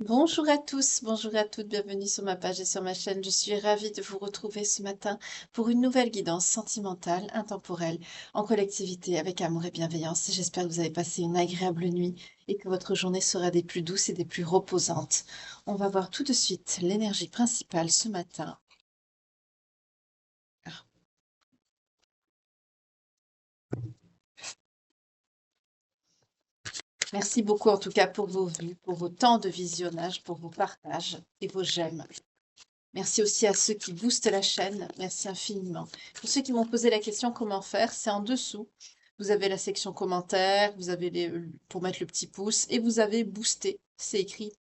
Bonjour à tous, bonjour à toutes, bienvenue sur ma page et sur ma chaîne. Je suis ravie de vous retrouver ce matin pour une nouvelle guidance sentimentale, intemporelle, en collectivité, avec amour et bienveillance. J'espère que vous avez passé une agréable nuit et que votre journée sera des plus douces et des plus reposantes. On va voir tout de suite l'énergie principale ce matin. Ah, merci beaucoup en tout cas pour vos vues, pour vos temps de visionnage, pour vos partages et vos j'aime. Merci aussi à ceux qui boostent la chaîne. Merci infiniment. Pour ceux qui m'ont posé la question comment faire, c'est en dessous. Vous avez la section commentaires, vous avez pour mettre le petit pouce et vous avez boosté. C'est écrit.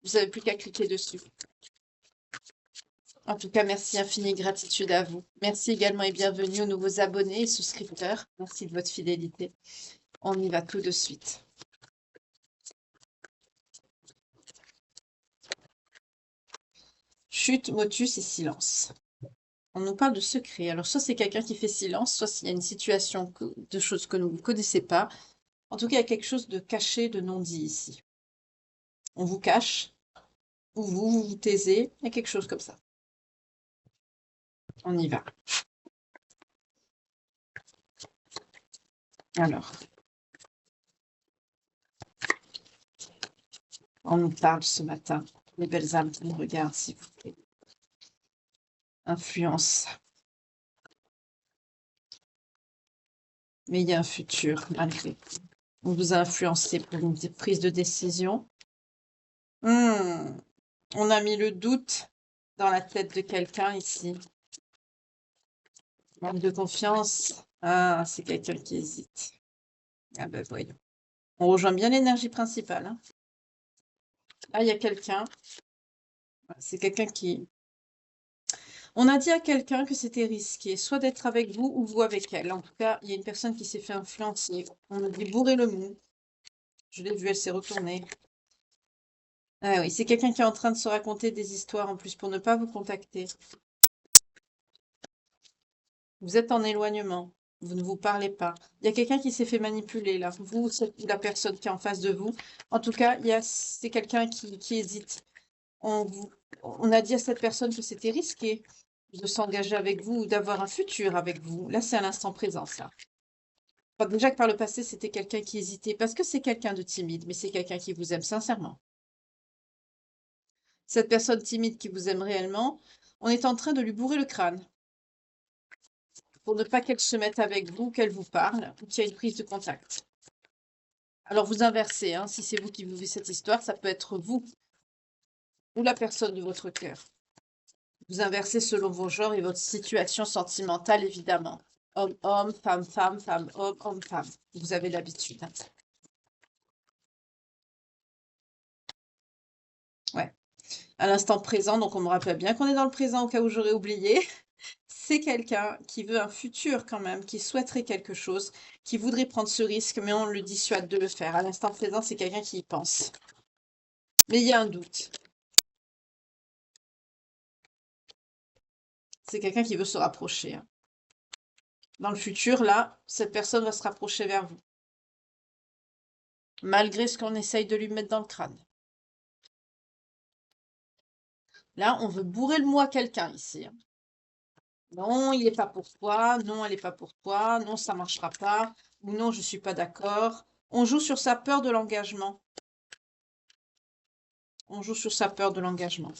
Vous n'avez plus qu'à cliquer dessus. En tout cas, merci infinie gratitude à vous. Merci également et bienvenue aux nouveaux abonnés et souscripteurs. Merci de votre fidélité. On y va tout de suite. Chute, motus et silence. On nous parle de secret. Alors, soit c'est quelqu'un qui fait silence, soit s'il y a une situation de choses que nous ne connaissez pas. En tout cas, il y a quelque chose de caché, de non dit ici. On vous cache, ou vous vous taisez, il y a quelque chose comme ça. On y va. Alors, on nous parle ce matin. Les belles âmes qui nous regardent, s'il vous plaît. Influence. Mais il y a un futur, malgré. On vous a influencé pour une prise de décision. On a mis le doute dans la tête de quelqu'un ici. Manque de confiance. Ah, c'est quelqu'un qui hésite. Ah ben voyons. On rejoint bien l'énergie principale. Hein. Là, il y a quelqu'un. C'est quelqu'un qui... On a dit à quelqu'un que c'était risqué, soit d'être avec vous ou vous avec elle. En tout cas, il y a une personne qui s'est fait influencer. On a dit bourrer le mou. Je l'ai vu, elle s'est retournée. Ah oui, c'est quelqu'un qui est en train de se raconter des histoires en plus pour ne pas vous contacter. Vous êtes en éloignement. Vous ne vous parlez pas. Il y a quelqu'un qui s'est fait manipuler là. Vous, ou la personne qui est en face de vous. En tout cas, c'est quelqu'un qui hésite. On a dit à cette personne que c'était risqué de s'engager avec vous ou d'avoir un futur avec vous. Là, c'est à l'instant présent, ça. Enfin, déjà que par le passé, c'était quelqu'un qui hésitait parce que c'est quelqu'un de timide, mais c'est quelqu'un qui vous aime sincèrement. Cette personne timide qui vous aime réellement, on est en train de lui bourrer le crâne pour ne pas qu'elle se mette avec vous, qu'elle vous parle ou qu'il y ait une prise de contact. Alors vous inversez, hein, si c'est vous qui vivez cette histoire, ça peut être vous ou la personne de votre cœur. Vous inversez selon vos genres et votre situation sentimentale, évidemment. Homme-homme, femme-femme, femme-homme, homme-femme. Vous avez l'habitude. Hein. Ouais. À l'instant présent, donc on me rappelle bien qu'on est dans le présent au cas où j'aurais oublié. C'est quelqu'un qui veut un futur quand même, qui souhaiterait quelque chose, qui voudrait prendre ce risque, mais on le dissuade de le faire. À l'instant présent, c'est quelqu'un qui y pense. Mais il y a un doute. C'est quelqu'un qui veut se rapprocher. Hein. Dans le futur, là, cette personne va se rapprocher vers vous. Malgré ce qu'on essaye de lui mettre dans le crâne. Là, on veut bourrer le mou à quelqu'un ici. Hein. Non, il n'est pas pour toi. Non, elle n'est pas pour toi. Non, ça ne marchera pas. Ou non, je ne suis pas d'accord. On joue sur sa peur de l'engagement. On joue sur sa peur de l'engagement.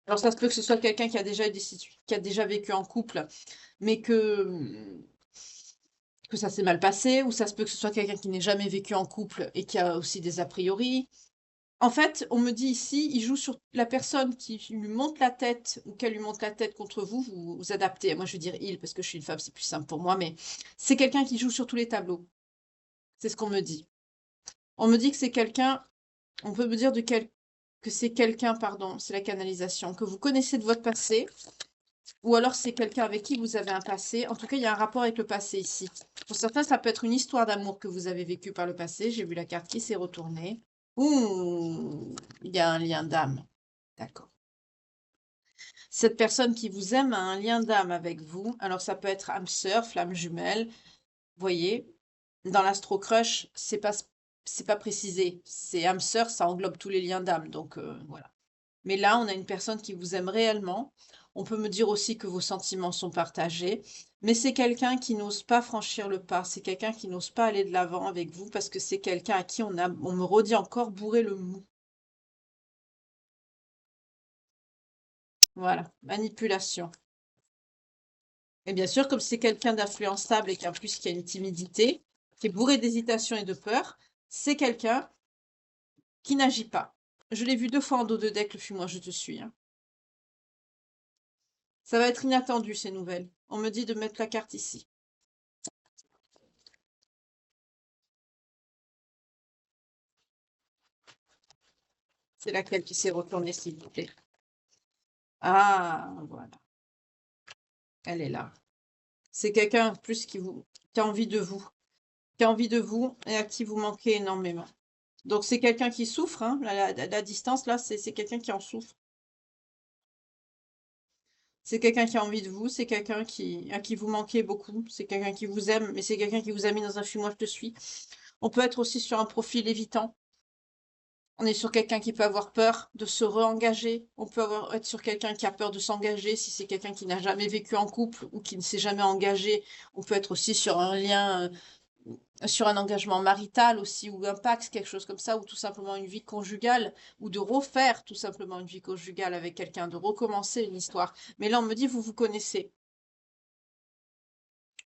Alors, ça se peut que ce soit quelqu'un qui a déjà qui a déjà vécu en couple, mais que ça s'est mal passé, ou ça se peut que ce soit quelqu'un qui n'ait jamais vécu en couple et qui a aussi des a priori. En fait, on me dit ici, il joue sur la personne qui lui monte la tête ou qu'elle lui monte la tête contre vous, vous vous adaptez. Moi, je veux dire il parce que je suis une femme, c'est plus simple pour moi, mais c'est quelqu'un qui joue sur tous les tableaux. C'est ce qu'on me dit. On me dit que c'est quelqu'un, on peut me dire que c'est quelqu'un, pardon, c'est la canalisation, que vous connaissez de votre passé, ou alors c'est quelqu'un avec qui vous avez un passé. En tout cas, il y a un rapport avec le passé ici. Pour certains, ça peut être une histoire d'amour que vous avez vécue par le passé. J'ai vu la carte qui s'est retournée. Ouh, il y a un lien d'âme. D'accord. Cette personne qui vous aime a un lien d'âme avec vous. Alors, ça peut être âme sœur, flamme jumelle. Vous voyez, dans l'astro crush, c'est pas c'est pas précisé. C'est âme sœur, ça englobe tous les liens d'âme, donc voilà. Mais là, on a une personne qui vous aime réellement. On peut me dire aussi que vos sentiments sont partagés, mais c'est quelqu'un qui n'ose pas franchir le pas. C'est quelqu'un qui n'ose pas aller de l'avant avec vous parce que c'est quelqu'un à qui on me redit encore bourré le mou. Voilà, manipulation. Et bien sûr, comme c'est quelqu'un d'influençable et qu'en plus qui a une timidité, qui est bourré d'hésitation et de peur, c'est quelqu'un qui n'agit pas. Je l'ai vu 2 fois en dos de deck, le fuis-moi, je te suis, hein. Ça va être inattendu, ces nouvelles. On me dit de mettre la carte ici. C'est laquelle qui s'est retournée, s'il vous plaît? Ah, voilà, elle est là. C'est quelqu'un en plus qui a envie de vous, qui a envie de vous et à qui vous manquez énormément. Donc c'est quelqu'un qui souffre, hein, la distance là, c'est quelqu'un qui en souffre. C'est quelqu'un qui a envie de vous, c'est quelqu'un à qui vous manquez beaucoup, c'est quelqu'un qui vous aime, mais c'est quelqu'un qui vous a mis dans un fuis-moi je te suis. On peut être aussi sur un profil évitant. On est sur quelqu'un qui peut avoir peur de se re-engager. On peut être sur quelqu'un qui a peur de s'engager. Si c'est quelqu'un qui n'a jamais vécu en couple ou qui ne s'est jamais engagé, on peut être aussi sur un lien, sur un engagement marital aussi, ou un pacte, quelque chose comme ça, ou tout simplement une vie conjugale, ou de refaire tout simplement une vie conjugale avec quelqu'un, de recommencer une histoire. Mais là, on me dit, vous vous connaissez.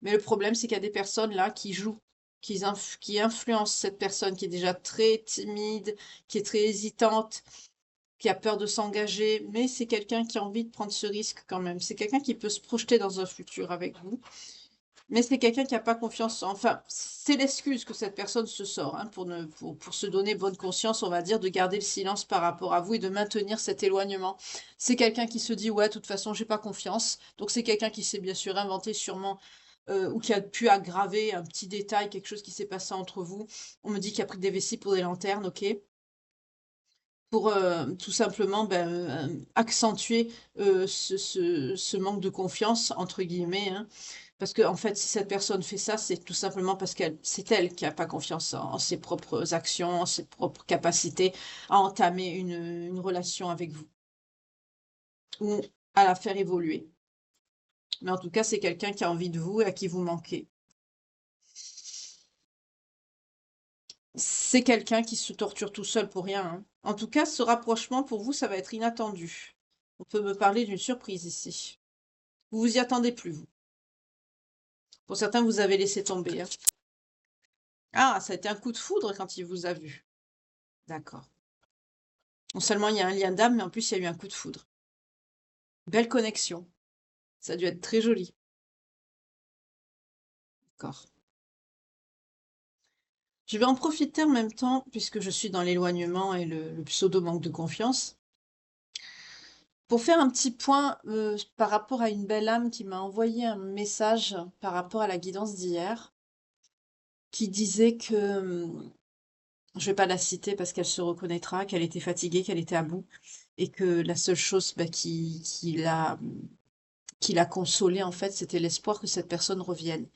Mais le problème, c'est qu'il y a des personnes là qui jouent, qui influencent cette personne qui est déjà très timide, qui est très hésitante, qui a peur de s'engager, mais c'est quelqu'un qui a envie de prendre ce risque quand même. C'est quelqu'un qui peut se projeter dans un futur avec vous, mais c'est quelqu'un qui n'a pas confiance. Enfin, c'est l'excuse que cette personne se sort, hein, pour se donner bonne conscience, on va dire, de garder le silence par rapport à vous et de maintenir cet éloignement. C'est quelqu'un qui se dit, ouais, de toute façon, j'ai pas confiance. Donc c'est quelqu'un qui s'est bien sûr inventé sûrement ou qui a pu aggraver un petit détail, quelque chose qui s'est passé entre vous. On me dit qu'il a pris des vessies pour des lanternes, ok, pour tout simplement accentuer ce manque de confiance, entre guillemets, hein. Parce que en fait, si cette personne fait ça, c'est tout simplement parce que c'est elle qui n'a pas confiance en ses propres actions, en ses propres capacités à entamer une relation avec vous ou à la faire évoluer. Mais en tout cas, c'est quelqu'un qui a envie de vous et à qui vous manquez. C'est quelqu'un qui se torture tout seul pour rien, hein. En tout cas, ce rapprochement pour vous, ça va être inattendu. On peut me parler d'une surprise ici. Vous vous y attendez plus, vous. Pour certains, vous avez laissé tomber, hein. Ah, ça a été un coup de foudre quand il vous a vu. D'accord. Non seulement il y a un lien d'âme, mais en plus il y a eu un coup de foudre. Belle connexion. Ça a dû être très joli. D'accord. Je vais en profiter en même temps, puisque je suis dans l'éloignement et le pseudo manque de confiance, pour faire un petit point par rapport à une belle âme qui m'a envoyé un message par rapport à la guidance d'hier, qui disait que, je vais pas la citer parce qu'elle se reconnaîtra, qu'elle était fatiguée, qu'elle était à bout, et que la seule chose qui l'a consolée, en fait, c'était l'espoir que cette personne revienne.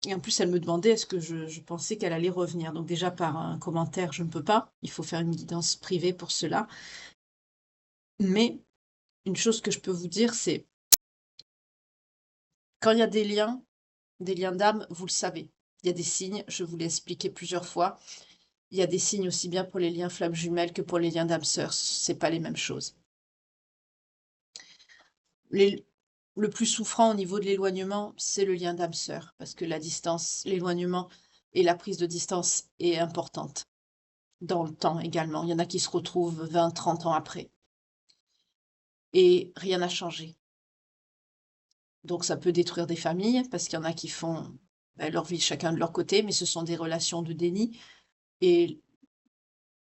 Et en plus, elle me demandait est-ce que je pensais qu'elle allait revenir. Donc déjà, par un commentaire, je ne peux pas. Il faut faire une guidance privée pour cela. Mais une chose que je peux vous dire, c'est quand il y a des liens d'âme, vous le savez. Il y a des signes, je vous l'ai expliqué plusieurs fois. Il y a des signes aussi bien pour les liens flammes jumelles que pour les liens d'âme sœur. C'est pas les mêmes choses. Le plus souffrant au niveau de l'éloignement, c'est le lien d'âme sœur, parce que la distance, l'éloignement et la prise de distance est importante dans le temps également. Il y en a qui se retrouvent 20, 30 ans après. Et rien n'a changé. Donc ça peut détruire des familles, parce qu'il y en a qui font leur vie chacun de leur côté, mais ce sont des relations de déni. Et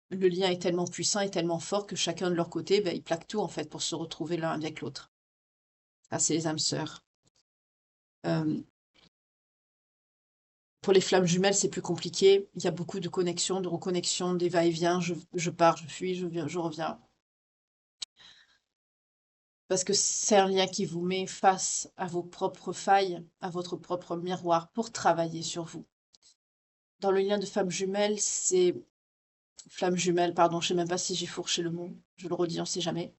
le lien est tellement puissant et tellement fort que chacun de leur côté, ils plaquent tout en fait pour se retrouver l'un avec l'autre. Ça, c'est les âmes sœurs. Euh, Pour les flammes jumelles, c'est plus compliqué. Il y a beaucoup de connexions, de reconnexions, des va-et-vient. Je pars, je fuis, je viens, je reviens. Parce que c'est un lien qui vous met face à vos propres failles, à votre propre miroir pour travailler sur vous. Dans le lien de flamme jumelle, c'est flamme jumelle, pardon, je sais même pas si j'ai fourché le mot, je le redis, on sait jamais.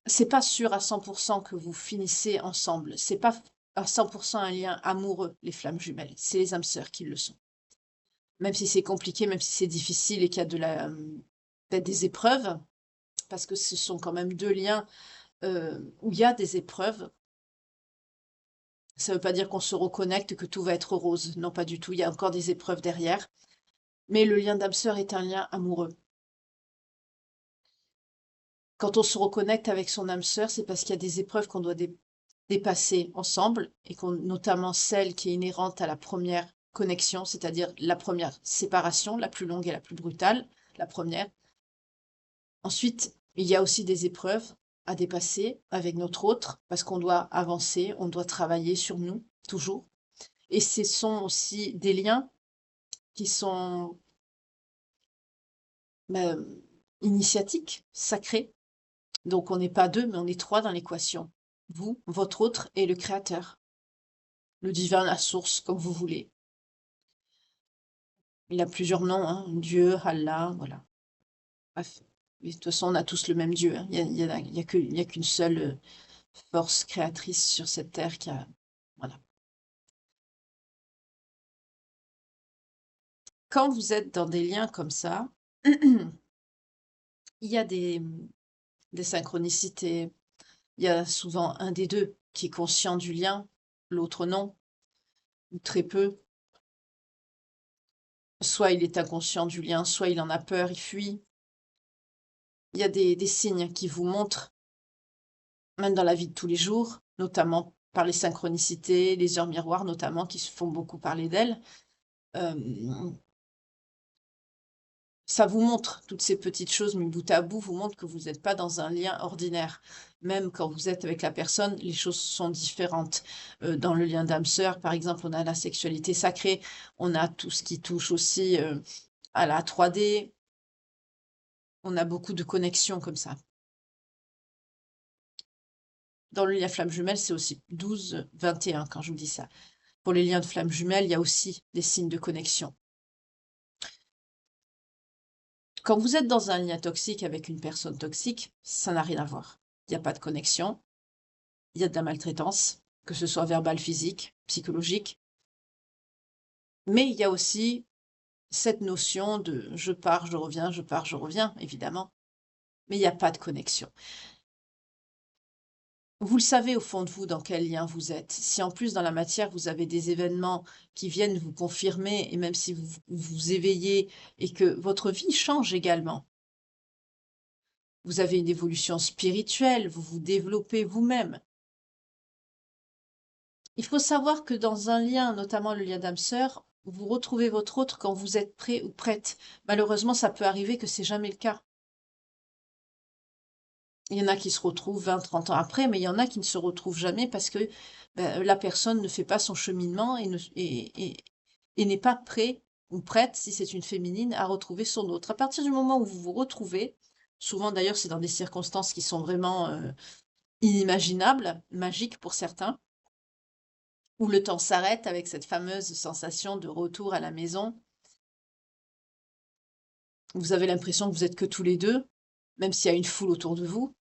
C'est pas sûr à 100 que vous finissez ensemble. C'est pas à 100 un lien amoureux, les flammes jumelles. C'est les âmes sœurs qui le sont. Même si c'est compliqué, même si c'est difficile et qu'il y a peut-être des épreuves, parce que ce sont quand même 2 liens, où il y a des épreuves. Ça veut pas dire qu'on se reconnecte, que tout va être rose. Non, pas du tout, il y a encore des épreuves derrière. Mais le lien d'âme sœur est un lien amoureux. Quand on se reconnecte avec son âme sœur, c'est parce qu'il y a des épreuves qu'on doit dépasser ensemble et notamment celle qui est inhérente à la première connexion, c'est-à-dire la première séparation, la plus longue et la plus brutale, la première. Ensuite, il y a aussi des épreuves à dépasser avec notre autre parce qu'on doit avancer, on doit travailler sur nous, toujours. Et ce sont aussi des liens qui sont bah, initiatiques, sacrés. Donc on n'est pas 2, mais on est 3 dans l'équation. Vous, votre autre et le créateur. Le divin, la source, comme vous voulez. Il a plusieurs noms, hein, Dieu, Allah, voilà. Bref. Mais de toute façon, on a tous le même Dieu, hein. Il y a qu'une seule force créatrice sur cette terre qui a... Voilà. Quand vous êtes dans des liens comme ça, il y a des synchronicités. Il y a souvent un des deux qui est conscient du lien, l'autre non, ou très peu. Soit il est inconscient du lien, soit il en a peur, il fuit. Il y a des signes qui vous montrent, même dans la vie de tous les jours, notamment par les synchronicités, les heures miroirs notamment, qui se font beaucoup parler d'elles. Ça vous montre, toutes ces petites choses mis bout à bout, vous montrent que vous n'êtes pas dans un lien ordinaire. Même quand vous êtes avec la personne, les choses sont différentes. Dans le lien d'âme sœur, par exemple, on a la sexualité sacrée, on a tout ce qui touche aussi à la 3D. On a beaucoup de connexions comme ça. Dans le lien flamme jumelle, c'est aussi 12, 21 quand je vous dis ça. Pour les liens de flamme jumelle, il y a aussi des signes de connexion. Quand vous êtes dans un lien toxique avec une personne toxique, ça n'a rien à voir. Il n'y a pas de connexion, il y a de la maltraitance, que ce soit verbale, physique, psychologique. Mais il y a aussi cette notion de je pars, je reviens, je pars, je reviens, évidemment. Mais il n'y a pas de connexion. Vous le savez au fond de vous dans quel lien vous êtes. Si en plus dans la matière vous avez des événements qui viennent vous confirmer et même si vous vous éveillez et que votre vie change également, vous avez une évolution spirituelle, vous vous développez vous-même. Il faut savoir que dans un lien, notamment le lien d'âme sœur, vous retrouvez votre autre quand vous êtes prêt ou prête. Malheureusement, ça peut arriver que c'est jamais le cas. Il y en a qui se retrouvent 20, 30 ans après, mais il y en a qui ne se retrouvent jamais parce que la personne ne fait pas son cheminement et n'est pas prêt ou prête, si c'est une féminine, à retrouver son autre. À partir du moment où vous vous retrouvez, souvent d'ailleurs c'est dans des circonstances qui sont vraiment inimaginables, magiques pour certains, où le temps s'arrête avec cette fameuse sensation de retour à la maison. Vous avez l'impression que vous êtes que tous les deux, même s'il y a une foule autour de vous.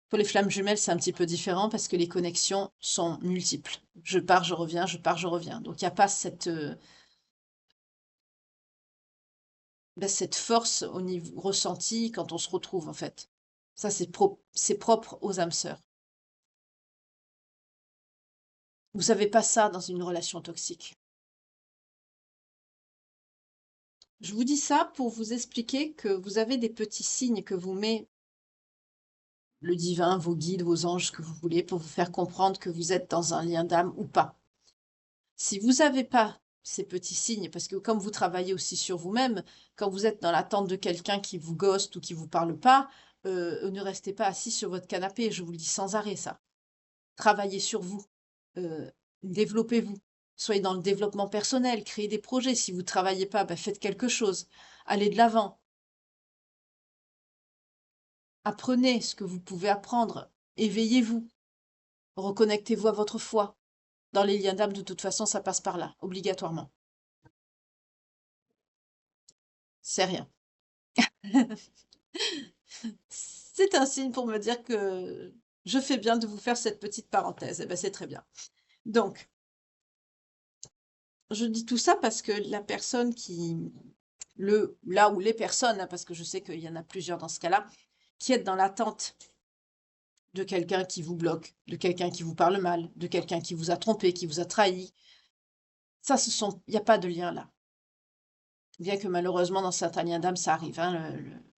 Pour les flammes jumelles, c'est un petit peu différent parce que les connexions sont multiples. Je pars, je reviens, je pars, je reviens. Donc il n'y a pas cette force au niveau ressenti quand on se retrouve en fait. Ça, c'est propre aux âmes sœurs. Vous n'avez pas ça dans une relation toxique. Je vous dis ça pour vous expliquer que vous avez des petits signes que vous met le divin, vos guides, vos anges, ce que vous voulez, pour vous faire comprendre que vous êtes dans un lien d'âme ou pas. Si vous n'avez pas ces petits signes, parce que comme vous travaillez aussi sur vous-même, quand vous êtes dans l'attente de quelqu'un qui vous ghoste ou qui vous parle pas, ne restez pas assis sur votre canapé, je vous le dis sans arrêt ça. Travaillez sur vous, développez-vous, soyez dans le développement personnel, créez des projets. Si vous ne travaillez pas, faites quelque chose, allez de l'avant. Apprenez ce que vous pouvez apprendre, éveillez-vous, reconnectez-vous à votre foi. Dans les liens d'âme, de toute façon, ça passe par là, obligatoirement. C'est rien. C'est un signe pour me dire que je fais bien de vous faire cette petite parenthèse. Eh ben, c'est très bien. Donc, je dis tout ça parce que la personne là où les personnes, hein, parce que je sais qu'il y en a plusieurs dans ce cas-là, qui est dans l'attente de quelqu'un qui vous bloque, de quelqu'un qui vous parle mal, de quelqu'un qui vous a trompé, qui vous a trahi. Ça, il n'y a pas de lien là. Bien que malheureusement, dans certains liens d'âme, ça arrive, hein,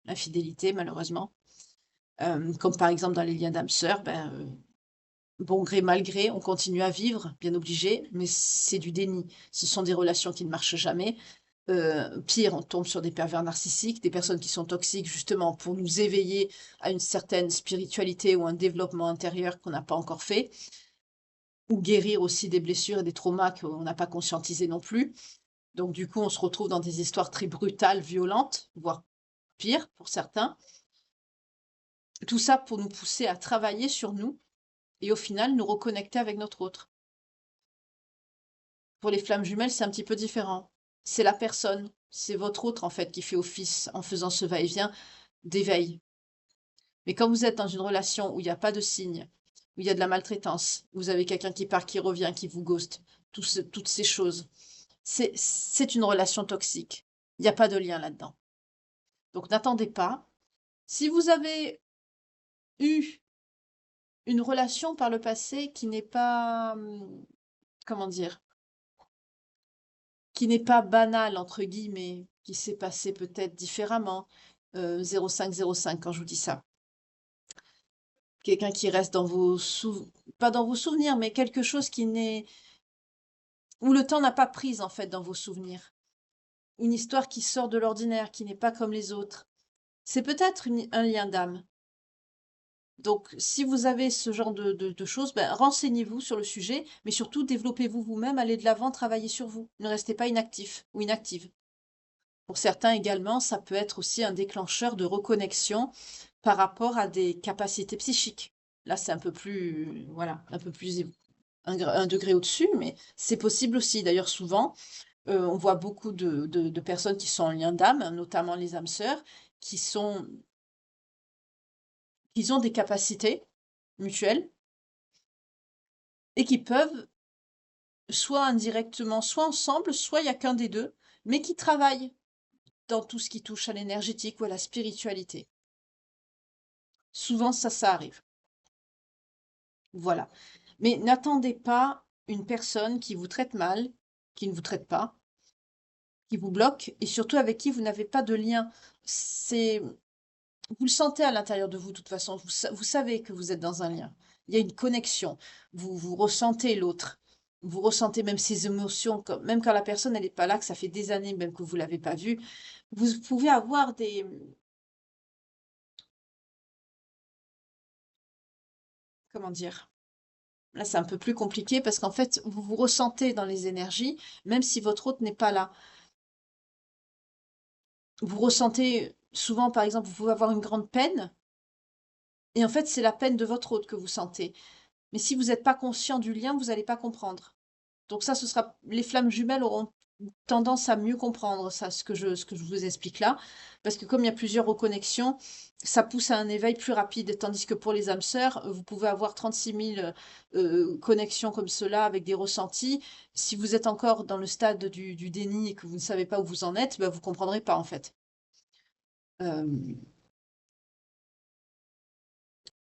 l'infidélité, malheureusement. Comme par exemple dans les liens d'âme sœur, bon gré, mal gré, on continue à vivre, bien obligé, mais c'est du déni. Ce sont des relations qui ne marchent jamais. Pire, on tombe sur des pervers narcissiques, des personnes qui sont toxiques justement pour nous éveiller à une certaine spiritualité ou un développement intérieur qu'on n'a pas encore fait, ou guérir aussi des blessures et des traumas qu'on n'a pas conscientisés non plus. Donc du coup, on se retrouve dans des histoires très brutales, violentes, voire pire pour certains. Tout ça pour nous pousser à travailler sur nous et au final nous reconnecter avec notre autre. Pour les flammes jumelles, c'est un petit peu différent. C'est la personne, c'est votre autre en fait qui fait office en faisant ce va-et-vient d'éveil. Mais quand vous êtes dans une relation où il n'y a pas de signe, où il y a de la maltraitance, vous avez quelqu'un qui part, qui revient, qui vous ghost, toutes ces choses, c'est une relation toxique. Il n'y a pas de lien là-dedans. Donc n'attendez pas. Si vous avez eu une relation par le passé qui n'est pas, comment dire, qui n'est pas banale, entre guillemets, qui s'est passé peut-être différemment, 0505 quand je vous dis ça. Quelqu'un qui reste dans pas dans vos souvenirs, mais quelque chose qui n'est, où le temps n'a pas prise en fait dans vos souvenirs. Une histoire qui sort de l'ordinaire, qui n'est pas comme les autres. C'est peut-être un lien d'âme. Donc, si vous avez ce genre de choses, renseignez-vous sur le sujet, mais surtout développez-vous vous-même, allez de l'avant, travaillez sur vous. Ne restez pas inactif ou inactive. Pour certains également, ça peut être aussi un déclencheur de reconnexion par rapport à des capacités psychiques. Là, c'est un peu plus, voilà, un peu plus un degré au-dessus, mais c'est possible aussi. D'ailleurs, souvent, on voit beaucoup de personnes qui sont en lien d'âme, notamment les âmes sœurs, qui ont des capacités mutuelles et qui peuvent, soit indirectement, soit ensemble, soit il n'y a qu'un des deux, mais qui travaillent dans tout ce qui touche à l'énergétique ou à la spiritualité. Souvent, ça arrive. Voilà. Mais n'attendez pas une personne qui vous traite mal, qui ne vous traite pas, qui vous bloque et surtout avec qui vous n'avez pas de lien. Vous le sentez à l'intérieur de vous, de toute façon. Vous savez que vous êtes dans un lien. Il y a une connexion. Vous ressentez l'autre. Vous ressentez même ses émotions, même quand la personne n'est pas là, que ça fait des années même que vous ne l'avez pas vue. Vous pouvez avoir des... Comment dire? Là, c'est un peu plus compliqué parce qu'en fait, vous vous ressentez dans les énergies, même si votre hôte n'est pas là. Vous ressentez souvent, par exemple, vous pouvez avoir une grande peine, et en fait, c'est la peine de votre hôte que vous sentez. Mais si vous n'êtes pas conscient du lien, vous n'allez pas comprendre. Donc ça, les flammes jumelles auront tendance à mieux comprendre ça, ce que je vous explique là, parce que comme il y a plusieurs reconnexions, ça pousse à un éveil plus rapide, tandis que pour les âmes sœurs, vous pouvez avoir 36 000 connexions comme cela avec des ressentis. Si vous êtes encore dans le stade du déni et que vous ne savez pas où vous en êtes, vous ne comprendrez pas en fait. Il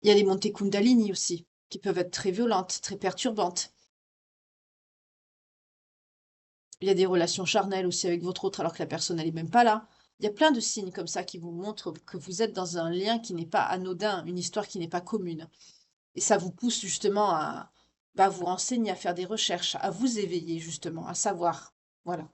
y a les montées Kundalini aussi, qui peuvent être très violentes, très perturbantes. Il y a des relations charnelles aussi avec votre autre alors que la personne n'est même pas là. Il y a plein de signes comme ça qui vous montrent que vous êtes dans un lien qui n'est pas anodin, une histoire qui n'est pas commune. Et ça vous pousse justement à vous renseigner, à faire des recherches, à vous éveiller justement, à savoir. Voilà.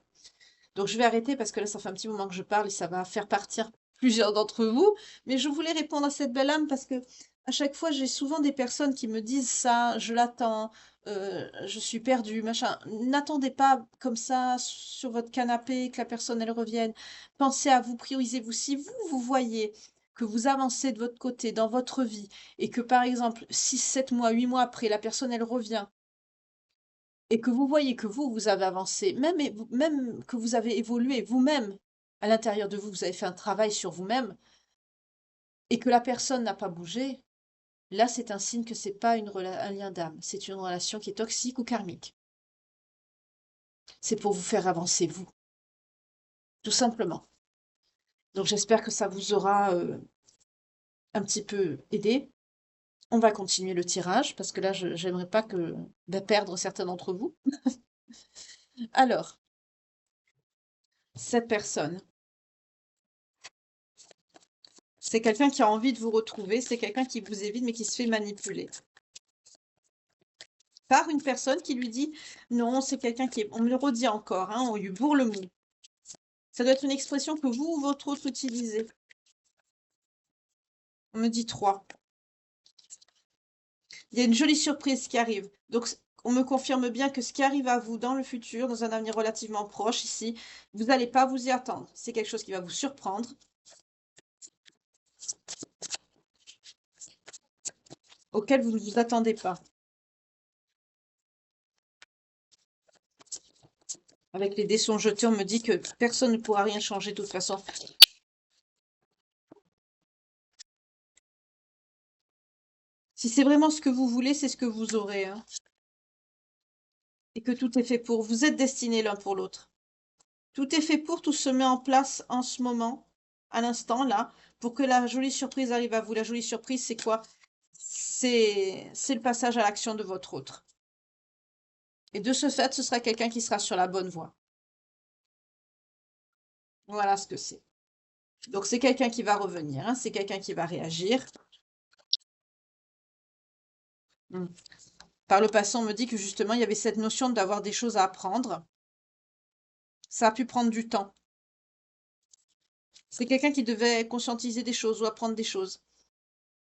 Donc je vais arrêter parce que là, ça fait un petit moment que je parle et ça va faire partir plusieurs d'entre vous. Mais je voulais répondre à cette belle âme parce que à chaque fois, j'ai souvent des personnes qui me disent ça, je l'attends, je suis perdue, machin. N'attendez pas comme ça sur votre canapé que la personne elle revienne. Pensez à vous, priorisez-vous. Si vous, vous voyez que vous avancez de votre côté dans votre vie et que par exemple 6, 7 mois, 8 mois après, la personne elle revient et que vous voyez que vous avez avancé, même que vous avez évolué vous-même à l'intérieur de vous, vous avez fait un travail sur vous-même et que la personne n'a pas bougé, là, c'est un signe que c'est pas un lien d'âme, c'est une relation qui est toxique ou karmique. C'est pour vous faire avancer, vous, tout simplement. Donc j'espère que ça vous aura un petit peu aidé. On va continuer le tirage parce que là, j'aimerais pas perdre certains d'entre vous. Alors, cette personne, c'est quelqu'un qui a envie de vous retrouver, c'est quelqu'un qui vous évite mais qui se fait manipuler par une personne qui lui dit non, c'est quelqu'un qui est, on me le redit encore, hein, on lui bourre le mou. Ça doit être une expression que vous ou votre autre utilisez. On me dit 3. Il y a une jolie surprise qui arrive. Donc, on me confirme bien que ce qui arrive à vous dans le futur, dans un avenir relativement proche ici, vous n'allez pas vous y attendre. C'est quelque chose qui va vous surprendre, auquel vous ne vous attendez pas. Avec les dés sont jetés, on me dit que personne ne pourra rien changer de toute façon. Si c'est vraiment ce que vous voulez, c'est ce que vous aurez, hein. Et que tout est fait pour. Vous êtes destinés l'un pour l'autre. Tout est fait pour, tout se met en place en ce moment, à l'instant, là, pour que la jolie surprise arrive à vous. La jolie surprise, c'est quoi? C'est le passage à l'action de votre autre. Et de ce fait, ce sera quelqu'un qui sera sur la bonne voie. Voilà ce que c'est. Donc, c'est quelqu'un qui va revenir, hein, c'est quelqu'un qui va réagir. Par le passé, on me dit que justement, il y avait cette notion d'avoir des choses à apprendre. Ça a pu prendre du temps. C'est quelqu'un qui devait conscientiser des choses ou apprendre des choses.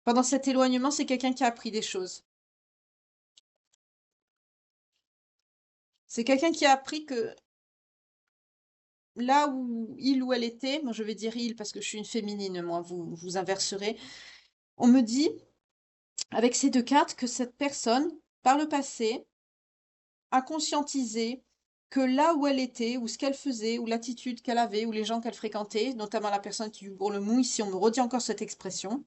Pendant cet éloignement, c'est quelqu'un qui a appris des choses. C'est quelqu'un qui a appris que là où il ou elle était, moi je vais dire il parce que je suis une féminine, moi vous inverserez. On me dit, avec ces 2 cartes, que cette personne, par le passé, a conscientisé que là où elle était, ou ce qu'elle faisait, ou l'attitude qu'elle avait, ou les gens qu'elle fréquentait, notamment la personne qui lui bourre le mou, ici on me redit encore cette expression,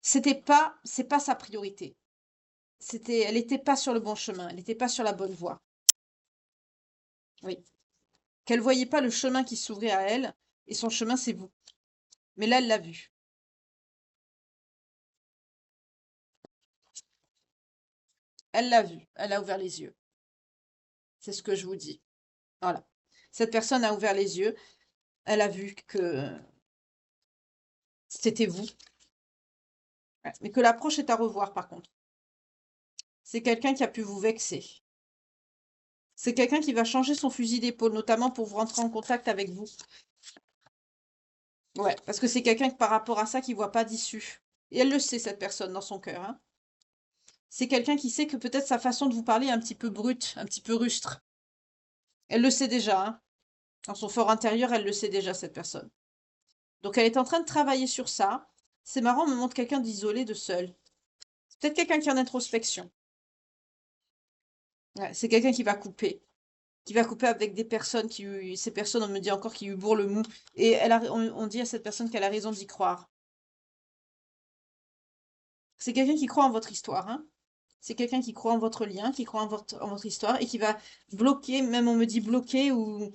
c'est pas sa priorité. Elle n'était pas sur le bon chemin, elle n'était pas sur la bonne voie. Oui. Qu'elle voyait pas le chemin qui s'ouvrait à elle, et son chemin, c'est vous. Mais là, elle l'a vu. Elle l'a vu. Elle a ouvert les yeux. C'est ce que je vous dis. Voilà. Cette personne a ouvert les yeux. Elle a vu que c'était vous. Ouais. Mais que l'approche est à revoir, par contre. C'est quelqu'un qui a pu vous vexer. C'est quelqu'un qui va changer son fusil d'épaule, notamment pour vous rentrer en contact avec vous. Ouais, parce que c'est quelqu'un que par rapport à ça qui voit pas d'issue. Et elle le sait, cette personne, dans son cœur, hein. C'est quelqu'un qui sait que peut-être sa façon de vous parler est un petit peu brute, un petit peu rustre. Elle le sait déjà, hein. Dans son fort intérieur, elle le sait déjà, cette personne. Donc elle est en train de travailler sur ça. C'est marrant, on me montre quelqu'un d'isolé, de seul. C'est peut-être quelqu'un qui est en introspection. Ouais, c'est quelqu'un qui va couper. Qui va couper avec des personnes ces personnes, on me dit encore, qui lui bourrent le mou. Et on dit à cette personne qu'elle a raison d'y croire. C'est quelqu'un qui croit en votre histoire, hein. C'est quelqu'un qui croit en votre lien, qui croit en votre histoire et qui va bloquer, même on me dit bloquer ou...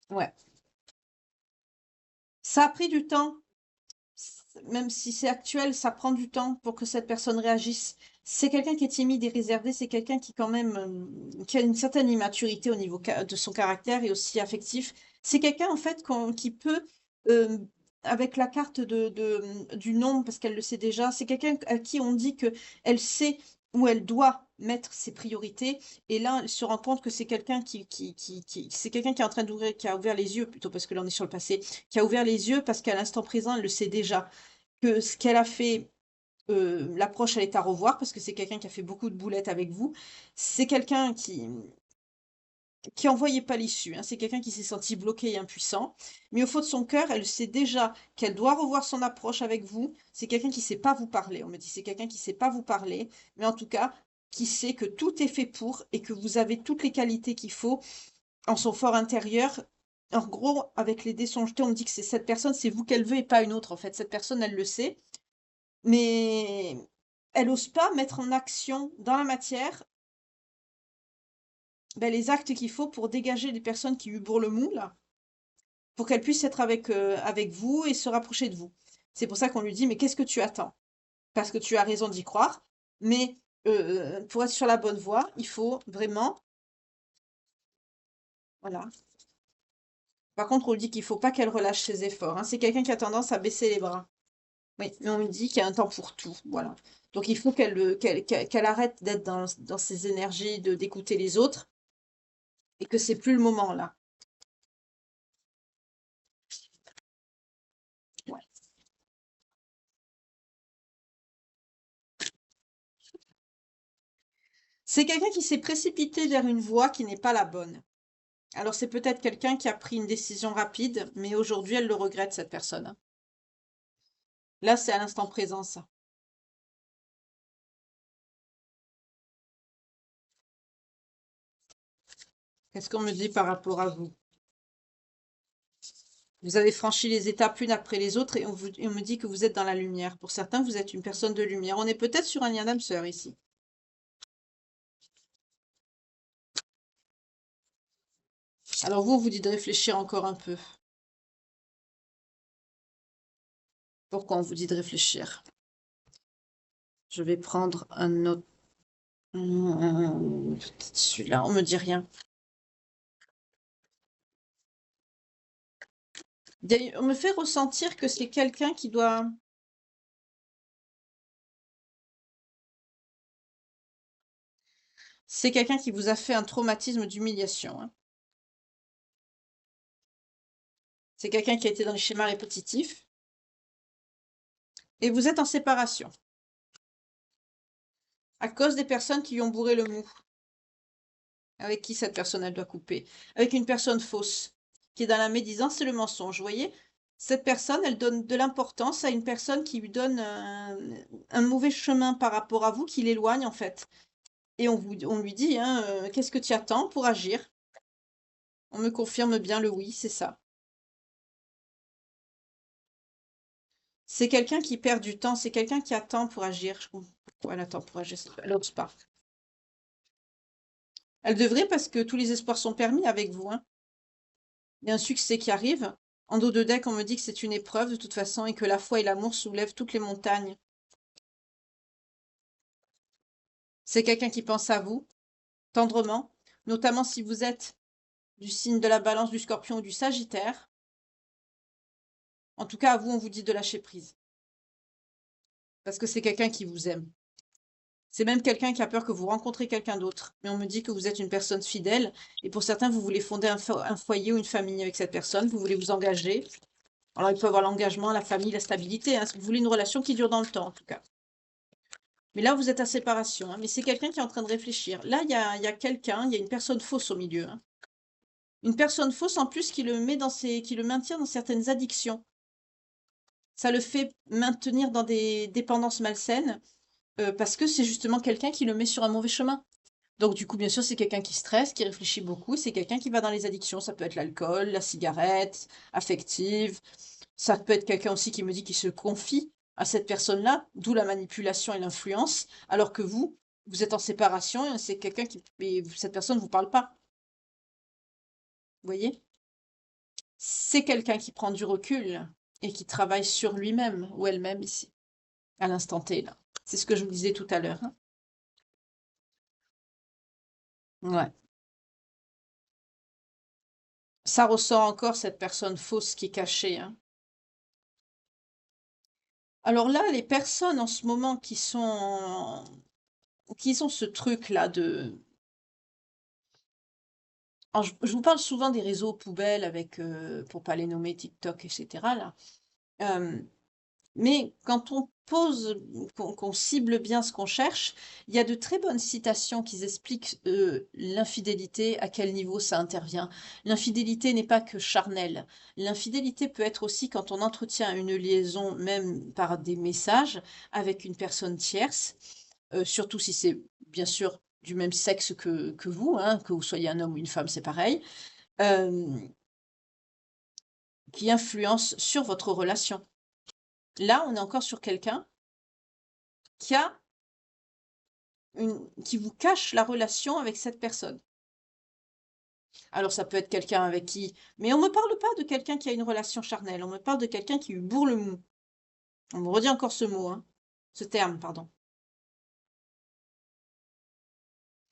Ouais. Ça a pris du temps, même si c'est actuel, ça prend du temps pour que cette personne réagisse. C'est quelqu'un qui est timide et réservé, c'est quelqu'un qui quand même qui a une certaine immaturité au niveau de son caractère et aussi affectif. C'est quelqu'un en fait qui peut, euh, avec la carte du nombre, parce qu'elle le sait déjà, c'est quelqu'un à qui on dit que elle sait où elle doit mettre ses priorités. Et là, elle se rend compte que c'est quelqu'un c'est quelqu'un qui est en train d'ouvrir, qui a ouvert les yeux plutôt parce que là on est sur le passé, qui a ouvert les yeux parce qu'à l'instant présent, elle le sait déjà que ce qu'elle a fait, l'approche, elle est à revoir parce que c'est quelqu'un qui a fait beaucoup de boulettes avec vous. C'est quelqu'un qui en voyait pas l'issue, hein. C'est quelqu'un qui s'est senti bloqué et impuissant. Mais au fond de son cœur, elle sait déjà qu'elle doit revoir son approche avec vous. C'est quelqu'un qui sait pas vous parler. On me dit, c'est quelqu'un qui sait pas vous parler, mais en tout cas, qui sait que tout est fait pour et que vous avez toutes les qualités qu'il faut en son fort intérieur. En gros, avec les dés sont jetés, on me dit que c'est cette personne, c'est vous qu'elle veut et pas une autre, en fait. Cette personne, elle le sait, mais elle ose pas mettre en action dans la matière les actes qu'il faut pour dégager des personnes qui lui bourrent le moule, pour qu'elle puisse être avec vous et se rapprocher de vous. C'est pour ça qu'on lui dit, mais qu'est-ce que tu attends? Parce que tu as raison d'y croire, mais pour être sur la bonne voie, il faut vraiment, voilà. Par contre, on lui dit qu'il faut pas qu'elle relâche ses efforts, hein. C'est quelqu'un qui a tendance à baisser les bras. Oui, mais on lui dit qu'il y a un temps pour tout, voilà. Donc il faut qu'elle arrête d'être dans ses énergies, d'écouter les autres, et que c'est plus le moment là. Ouais. C'est quelqu'un qui s'est précipité vers une voie qui n'est pas la bonne. Alors c'est peut-être quelqu'un qui a pris une décision rapide, mais aujourd'hui elle le regrette, cette personne, hein. Là, c'est à l'instant présent, ça. Qu'est-ce qu'on me dit par rapport à vous? Vous avez franchi les étapes une après les autres et on me dit que vous êtes dans la lumière. Pour certains, vous êtes une personne de lumière. On est peut-être sur un lien d'âme sœur ici. Alors vous, on vous dit de réfléchir encore un peu. Pourquoi on vous dit de réfléchir? Je vais prendre un autre. Peut-être celui-là, on me dit rien. On me fait ressentir que c'est quelqu'un qui doit... C'est quelqu'un qui vous a fait un traumatisme d'humiliation, hein. C'est quelqu'un qui a été dans les schémas répétitifs. Et vous êtes en séparation. À cause des personnes qui lui ont bourré le mou. Avec qui cette personne, elle doit couper? Avec une personne fausse, qui est dans la médisance et le mensonge. Vous voyez? Cette personne, elle donne de l'importance à une personne qui lui donne un mauvais chemin par rapport à vous, qui l'éloigne en fait. Et on lui dit, hein, qu'est-ce que tu attends pour agir? On me confirme bien le oui, c'est ça. C'est quelqu'un qui perd du temps, c'est quelqu'un qui attend pour agir. Je comprends pourquoi elle attend pour agir, elle n'ose pas. Elle devrait parce que tous les espoirs sont permis avec vous, hein. Il y a un succès qui arrive. En dos de deck, on me dit que c'est une épreuve de toute façon et que la foi et l'amour soulèvent toutes les montagnes. C'est quelqu'un qui pense à vous, tendrement, notamment si vous êtes du signe de la Balance, du Scorpion ou du Sagittaire. En tout cas, à vous, on vous dit de lâcher prise. Parce que c'est quelqu'un qui vous aime. C'est même quelqu'un qui a peur que vous rencontrez quelqu'un d'autre. Mais on me dit que vous êtes une personne fidèle. Et pour certains, vous voulez fonder un foyer ou une famille avec cette personne. Vous voulez vous engager. Alors, il peut y avoir l'engagement, la famille, la stabilité, hein. Vous voulez une relation qui dure dans le temps, en tout cas. Mais là, vous êtes à séparation, hein. Mais c'est quelqu'un qui est en train de réfléchir. Là, il y a quelqu'un, il y a une personne fausse au milieu, hein. Une personne fausse, en plus, qui le maintient dans certaines addictions. Ça le fait maintenir dans des dépendances malsaines, parce que c'est justement quelqu'un qui le met sur un mauvais chemin. Donc du coup, bien sûr, c'est quelqu'un qui stresse, qui réfléchit beaucoup, c'est quelqu'un qui va dans les addictions. Ça peut être l'alcool, la cigarette, affective. Ça peut être quelqu'un aussi qui me dit qu'il se confie à cette personne-là, d'où la manipulation et l'influence, alors que vous êtes en séparation et c'est quelqu'un qui... Et cette personne ne vous parle pas. Vous voyez? C'est quelqu'un qui prend du recul et qui travaille sur lui-même ou elle-même ici, à l'instant T, là. C'est ce que je vous disais tout à l'heure, hein. Ouais. Ça ressort encore cette personne fausse qui est cachée, hein. Alors là, les personnes en ce moment qui ont ce truc-là de... Alors, je vous parle souvent des réseaux poubelles avec, pour pas les nommer, TikTok, etc. là. Mais quand on pose, qu'on cible bien ce qu'on cherche, il y a de très bonnes citations qui expliquent l'infidélité, à quel niveau ça intervient. L'infidélité n'est pas que charnelle. L'infidélité peut être aussi quand on entretient une liaison, même par des messages, avec une personne tierce, surtout si c'est bien sûr du même sexe que vous, hein, que vous soyez un homme ou une femme, c'est pareil, euh, qui influence sur votre relation. Là, on est encore sur quelqu'un qui a qui vous cache la relation avec cette personne. Alors ça peut être quelqu'un avec qui... Mais on ne me parle pas de quelqu'un qui a une relation charnelle, on me parle de quelqu'un qui lui bourre le mou. On me redit encore ce mot, hein. Ce terme, pardon.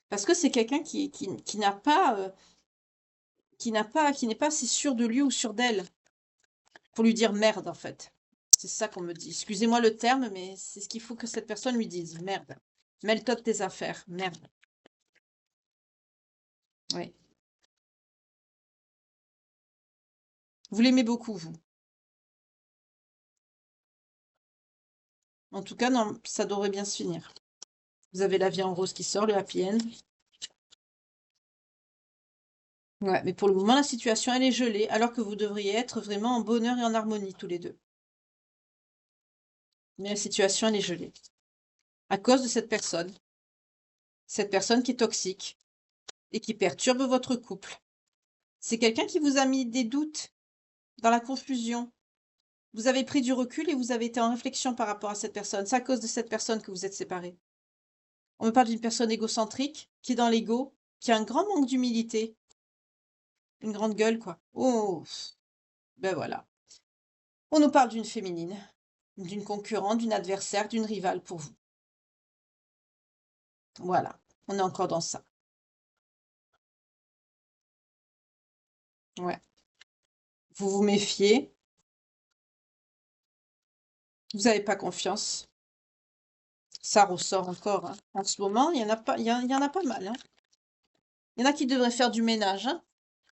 Parce que c'est quelqu'un qui n'a pas, qui n'est pas assez sûr de lui ou sûr d'elle pour lui dire merde, en fait. C'est ça qu'on me dit. Excusez-moi le terme, mais c'est ce qu'il faut que cette personne lui dise. Merde. Mêle-toi de tes affaires. Merde. Oui. Vous l'aimez beaucoup, vous. En tout cas, non, ça devrait bien se finir. Vous avez la vie en rose qui sort, le happy end. Ouais, mais pour le moment, la situation, elle est gelée, alors que vous devriez être vraiment en bonheur et en harmonie tous les deux. Mais la situation, elle est gelée. À cause de cette personne qui est toxique et qui perturbe votre couple. C'est quelqu'un qui vous a mis des doutes dans la confusion. Vous avez pris du recul et vous avez été en réflexion par rapport à cette personne. C'est à cause de cette personne que vous êtes séparés. On me parle d'une personne égocentrique, qui est dans l'ego, qui a un grand manque d'humilité. Une grande gueule, quoi. Oh, ben voilà. On nous parle d'une féminine, d'une concurrente, d'une adversaire, d'une rivale pour vous. Voilà, on est encore dans ça. Ouais. Vous vous méfiez, vous n'avez pas confiance. Ça ressort encore, hein. En ce moment, il y en a pas, il y en a pas mal, hein. Il y en a qui devraient faire du ménage, hein.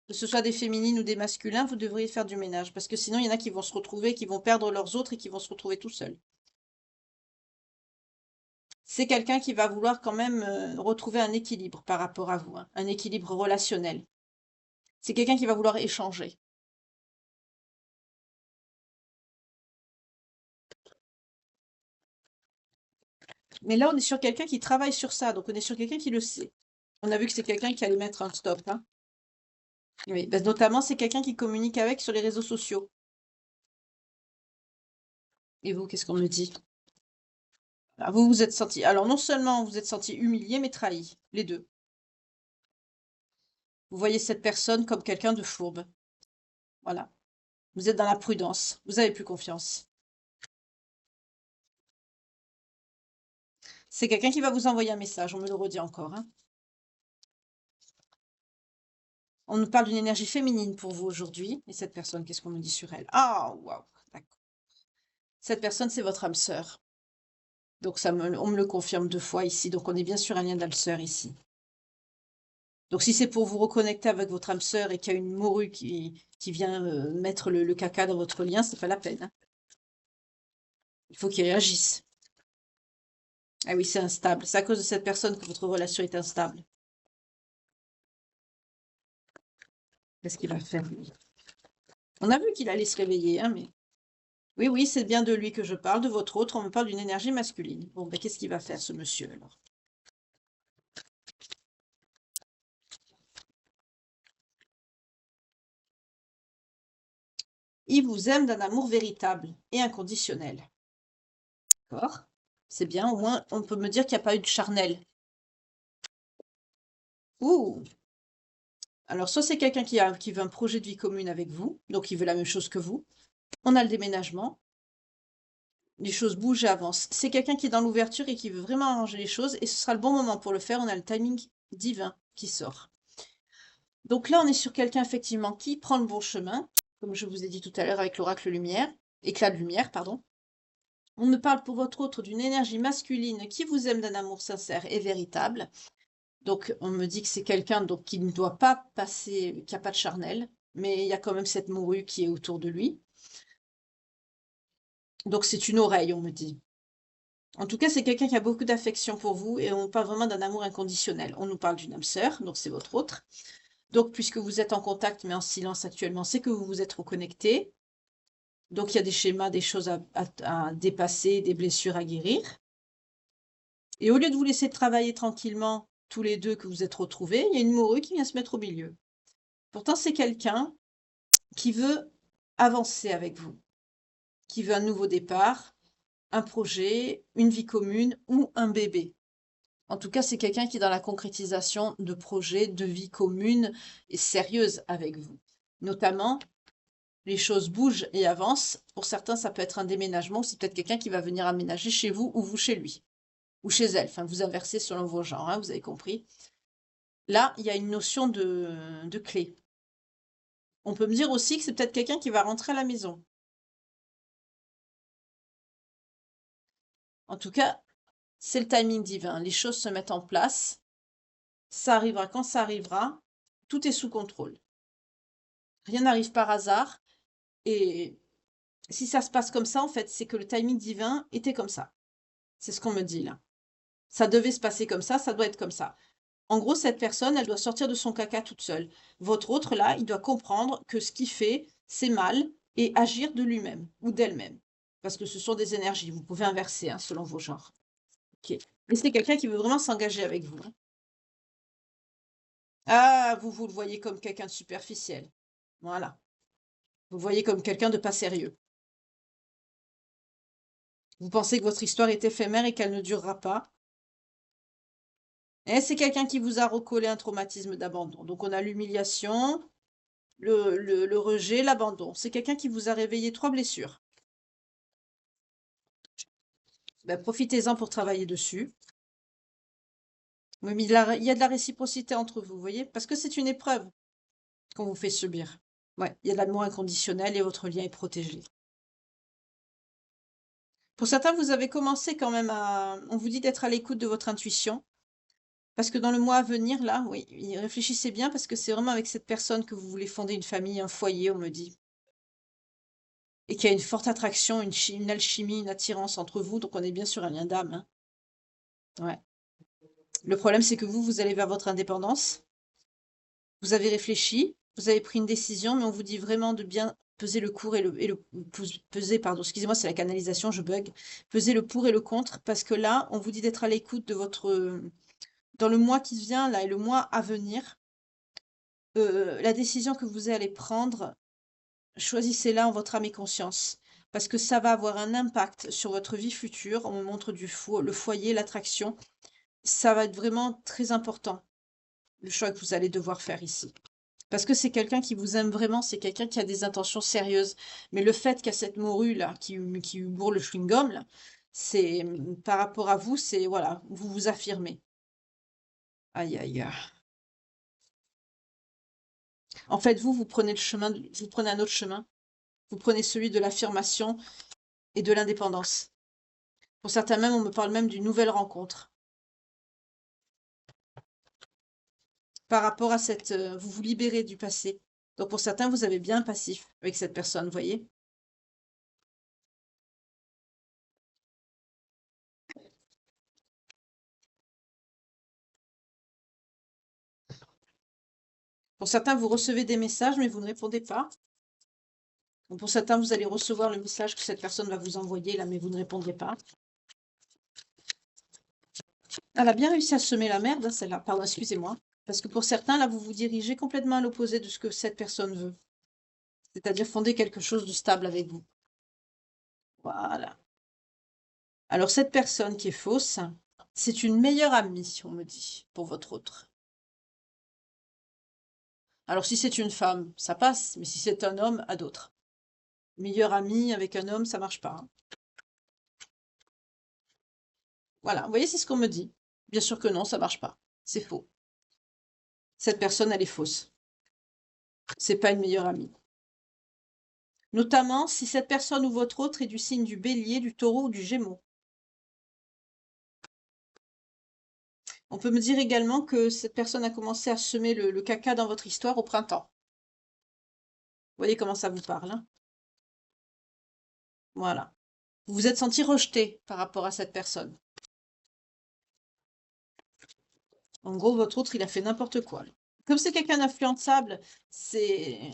Que ce soit des féminines ou des masculins, vous devriez faire du ménage. Parce que sinon, il y en a qui vont se retrouver, qui vont perdre leurs autres et qui vont se retrouver tout seuls. C'est quelqu'un qui va vouloir quand même retrouver un équilibre par rapport à vous, hein, un équilibre relationnel. C'est quelqu'un qui va vouloir échanger. Mais là, on est sur quelqu'un qui travaille sur ça, donc on est sur quelqu'un qui le sait. On a vu que c'est quelqu'un qui allait mettre un stop, hein. Oui, ben, notamment, c'est quelqu'un qui communique avec sur les réseaux sociaux. Et vous, qu'est-ce qu'on me dit? Ah, vous vous êtes senti... Alors, non seulement vous êtes senti humilié, mais trahi. Les deux. Vous voyez cette personne comme quelqu'un de fourbe. Voilà. Vous êtes dans la prudence. Vous avez plus confiance. C'est quelqu'un qui va vous envoyer un message, on me le redit encore, hein. On nous parle d'une énergie féminine pour vous aujourd'hui. Et cette personne, qu'est-ce qu'on me dit sur elle? Ah, waouh, d'accord. Cette personne, c'est votre âme sœur. Donc on me le confirme 2 fois ici. Donc on est bien sur un lien d'âme sœur ici. Donc si c'est pour vous reconnecter avec votre âme sœur et qu'il y a une morue qui vient mettre le caca dans votre lien, c'est pas la peine, hein. Il faut qu'il réagisse. Ah oui, c'est instable. C'est à cause de cette personne que votre relation est instable. Qu'est-ce qu'il va faire, lui? On a vu qu'il allait se réveiller, hein, mais... Oui, oui, c'est bien de lui que je parle, de votre autre. On me parle d'une énergie masculine. Bon, ben, qu'est-ce qu'il va faire, ce monsieur, alors? Il vous aime d'un amour véritable et inconditionnel. D'accord? C'est bien, au moins, on peut me dire qu'il n'y a pas eu de charnel. Ouh! Alors, soit c'est quelqu'un qui veut un projet de vie commune avec vous, donc il veut la même chose que vous. On a le déménagement. Les choses bougent et avancent. C'est quelqu'un qui est dans l'ouverture et qui veut vraiment arranger les choses, et ce sera le bon moment pour le faire. On a le timing divin qui sort. Donc là, on est sur quelqu'un, effectivement, qui prend le bon chemin, comme je vous ai dit tout à l'heure avec l'oracle lumière, éclat de lumière, pardon. On me parle pour votre autre d'une énergie masculine qui vous aime d'un amour sincère et véritable. Donc, on me dit que c'est quelqu'un donc qui ne doit pas passer, qui n'a pas de charnel, mais il y a quand même cette morue qui est autour de lui. Donc c'est une oreille, on me dit. En tout cas, c'est quelqu'un qui a beaucoup d'affection pour vous et on parle vraiment d'un amour inconditionnel. On nous parle d'une âme sœur, donc c'est votre autre. Donc, puisque vous êtes en contact mais en silence actuellement, c'est que vous vous êtes reconnectés. Donc, il y a des schémas, des choses à dépasser, des blessures à guérir. Et au lieu de vous laisser travailler tranquillement, tous les deux, que vous êtes retrouvés, il y a une morue qui vient se mettre au milieu. Pourtant, c'est quelqu'un qui veut avancer avec vous, qui veut un nouveau départ, un projet, une vie commune ou un bébé. En tout cas, c'est quelqu'un qui est dans la concrétisation de projets, de vie commune et sérieuse avec vous. Notamment, les choses bougent et avancent. Pour certains, ça peut être un déménagement, c'est peut-être quelqu'un qui va venir aménager chez vous ou vous chez lui, ou chez elle. Enfin, vous inversez selon vos genres, hein, vous avez compris. Là, il y a une notion de clé. On peut me dire aussi que c'est peut-être quelqu'un qui va rentrer à la maison. En tout cas, c'est le timing divin. Les choses se mettent en place. Ça arrivera quand ça arrivera. Tout est sous contrôle. Rien n'arrive par hasard. Et si ça se passe comme ça, en fait, c'est que le timing divin était comme ça. C'est ce qu'on me dit là. Ça devait se passer comme ça doit être comme ça. En gros, cette personne, elle doit sortir de son caca toute seule. Votre autre, là, il doit comprendre que ce qu'il fait, c'est mal et agir de lui-même ou d'elle-même. Parce que ce sont des énergies. Vous pouvez inverser, hein, selon vos genres. Ok. Mais c'est quelqu'un qui veut vraiment s'engager avec vous, hein. Ah, vous le voyez comme quelqu'un de superficiel. Voilà. Vous le voyez comme quelqu'un de pas sérieux. Vous pensez que votre histoire est éphémère et qu'elle ne durera pas. Et c'est quelqu'un qui vous a recollé un traumatisme d'abandon. Donc on a l'humiliation, le rejet, l'abandon. C'est quelqu'un qui vous a réveillé 3 blessures. Ben, profitez-en pour travailler dessus. Oui, mais il y a de la réciprocité entre vous, vous voyez? Parce que c'est une épreuve qu'on vous fait subir. Ouais, il y a de l'amour inconditionnel et votre lien est protégé. Pour certains, vous avez commencé quand même à... On vous dit d'être à l'écoute de votre intuition. Parce que dans le mois à venir, là, oui, réfléchissez bien parce que c'est vraiment avec cette personne que vous voulez fonder une famille, un foyer, on me dit. Et qu'il y a une forte attraction, une alchimie, une attirance entre vous. Donc on est bien sur un lien d'âme, hein. Ouais. Le problème, c'est que vous allez vers votre indépendance. Vous avez réfléchi, vous avez pris une décision, mais on vous dit vraiment de bien peser le pour peser, pardon, excusez-moi, c'est la canalisation, je bug. Peser le pour et le contre, parce que là, on vous dit d'être à l'écoute de votre, dans le mois qui vient, là, et le mois à venir, la décision que vous allez prendre, choisissez-la en votre âme et conscience. Parce que ça va avoir un impact sur votre vie future. On me montre le foyer, l'attraction. Ça va être vraiment très important, le choix que vous allez devoir faire ici. Parce que c'est quelqu'un qui vous aime vraiment, c'est quelqu'un qui a des intentions sérieuses. Mais le fait qu'il y a cette morue là, qui bourre le chewing-gum, là, c'est par rapport à vous, c'est voilà, vous vous affirmez. Aïe aïe aïe. En fait, vous prenez le chemin, vous prenez un autre chemin. Vous prenez celui de l'affirmation et de l'indépendance. Pour certains même, on me parle même d'une nouvelle rencontre. Par rapport à cette, vous vous libérez du passé. Donc pour certains, vous avez bien un passif avec cette personne, vous voyez. Pour certains, vous recevez des messages, mais vous ne répondez pas. Pour certains, vous allez recevoir le message que cette personne va vous envoyer, là, mais vous ne répondrez pas. Elle a bien réussi à semer la merde, hein, celle-là. Pardon, excusez-moi. Parce que pour certains, là, vous vous dirigez complètement à l'opposé de ce que cette personne veut. C'est-à-dire fonder quelque chose de stable avec vous. Voilà. Alors, cette personne qui est fausse, c'est une meilleure amie, on me dit, pour votre autre. Alors, si c'est une femme, ça passe, mais si c'est un homme, à d'autres. Meilleure amie avec un homme, ça marche pas, hein. Voilà, vous voyez, c'est ce qu'on me dit. Bien sûr que non, ça marche pas. C'est faux. Cette personne, elle est fausse. C'est pas une meilleure amie. Notamment si cette personne ou votre autre est du signe du bélier, du taureau ou du gémeaux. On peut me dire également que cette personne a commencé à semer le caca dans votre histoire au printemps. Vous voyez comment ça vous parle, hein? Voilà. Vous vous êtes senti rejeté par rapport à cette personne. En gros, votre autre, il a fait n'importe quoi. Comme c'est quelqu'un d'influençable, c'est...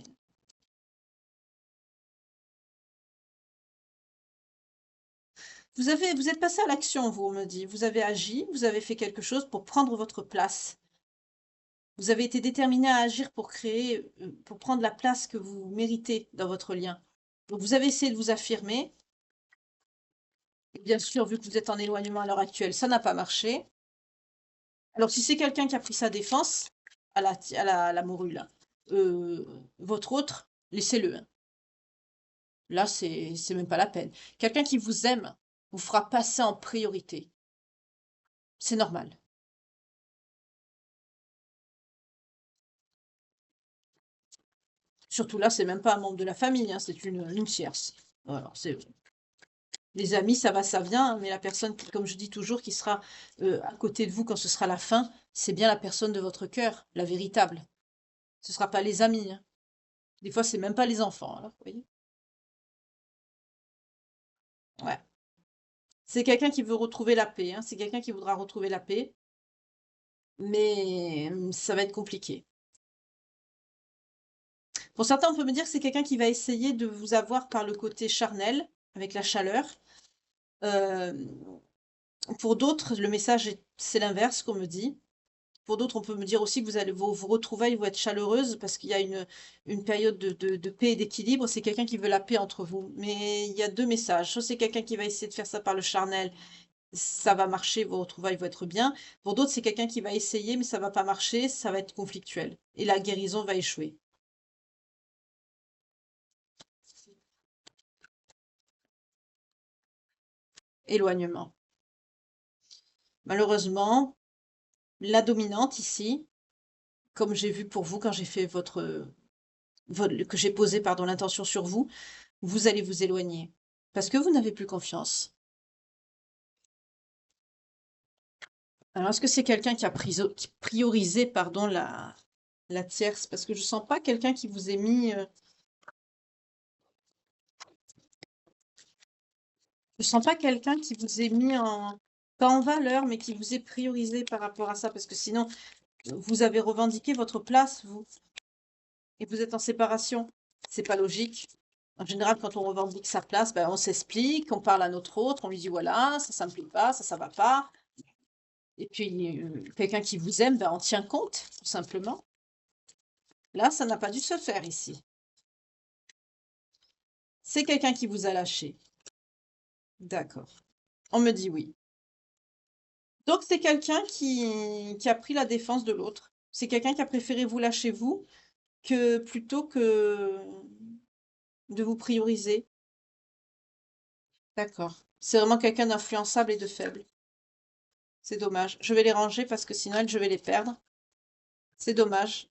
Vous êtes passé à l'action, vous, on me dit. Vous avez agi, vous avez fait quelque chose pour prendre votre place. Vous avez été déterminé à agir pour créer, pour prendre la place que vous méritez dans votre lien. Donc, vous avez essayé de vous affirmer. Et bien sûr, vu que vous êtes en éloignement à l'heure actuelle, ça n'a pas marché. Alors, si c'est quelqu'un qui a pris sa défense à la morue, là, euh, votre autre, laissez-le, hein. Là, c'est même pas la peine. Quelqu'un qui vous aime vous fera passer en priorité. C'est normal. Surtout là, c'est même pas un membre de la famille, hein, c'est une tierce. Voilà, les amis, ça va, ça vient, mais la personne, comme je dis toujours, qui sera à côté de vous quand ce sera la fin, c'est bien la personne de votre cœur, la véritable. Ce sera pas les amis, hein. Des fois, c'est même pas les enfants, alors, vous voyez. Ouais. C'est quelqu'un qui veut retrouver la paix, hein. C'est quelqu'un qui voudra retrouver la paix, mais ça va être compliqué. Pour certains, on peut me dire que c'est quelqu'un qui va essayer de vous avoir par le côté charnel, avec la chaleur. Euh, pour d'autres, le message, c'est l'inverse qu'on me dit. Pour d'autres, on peut me dire aussi que vos retrouvailles vont être chaleureuses parce qu'il y a une période de paix et d'équilibre. C'est quelqu'un qui veut la paix entre vous. Mais il y a deux messages. Soit c'est quelqu'un qui va essayer de faire ça par le charnel, ça va marcher, vos retrouvailles vont être bien. Pour d'autres, c'est quelqu'un qui va essayer, mais ça va pas marcher, ça va être conflictuel. Et la guérison va échouer. Éloignement. Malheureusement, la dominante ici, comme j'ai vu pour vous quand j'ai fait que j'ai posé, pardon, l'intention sur vous, vous allez vous éloigner. Parce que vous n'avez plus confiance. Alors, est-ce que c'est quelqu'un qui priorisé, pardon, la tierce? Parce que je sens pas quelqu'un qui vous ait mis, je sens pas quelqu'un qui vous ait mis pas en valeur, mais qui vous ait priorisé par rapport à ça. Parce que sinon, vous avez revendiqué votre place, vous, et vous êtes en séparation. C'est pas logique. En général, quand on revendique sa place, ben, on s'explique, on parle à notre autre, on lui dit voilà, ça me plaît pas, ça va pas. Et puis, quelqu'un qui vous aime, ben, on tient compte, tout simplement. Là, ça n'a pas dû se faire ici. C'est quelqu'un qui vous a lâché. D'accord. On me dit oui. Donc, c'est quelqu'un qui a pris la défense de l'autre. C'est quelqu'un qui a préféré vous lâcher vous que plutôt que de vous prioriser. D'accord. C'est vraiment quelqu'un d'influençable et de faible. C'est dommage. Je vais les ranger parce que sinon, je vais les perdre. C'est dommage.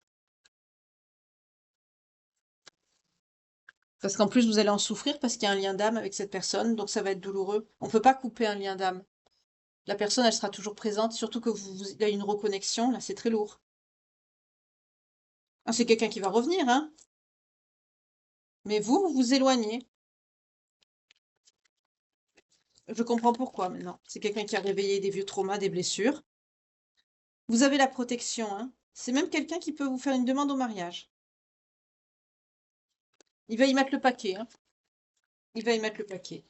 Parce qu'en plus, vous allez en souffrir parce qu'il y a un lien d'âme avec cette personne, donc ça va être douloureux. On ne peut pas couper un lien d'âme. La personne, elle sera toujours présente, surtout que il y a une reconnexion, là, c'est très lourd. Ah, c'est quelqu'un qui va revenir, hein. Mais vous vous éloignez. Je comprends pourquoi maintenant. C'est quelqu'un qui a réveillé des vieux traumas, des blessures. Vous avez la protection, hein. C'est même quelqu'un qui peut vous faire une demande au mariage. Il va y mettre le paquet, hein. Il va y mettre le paquet.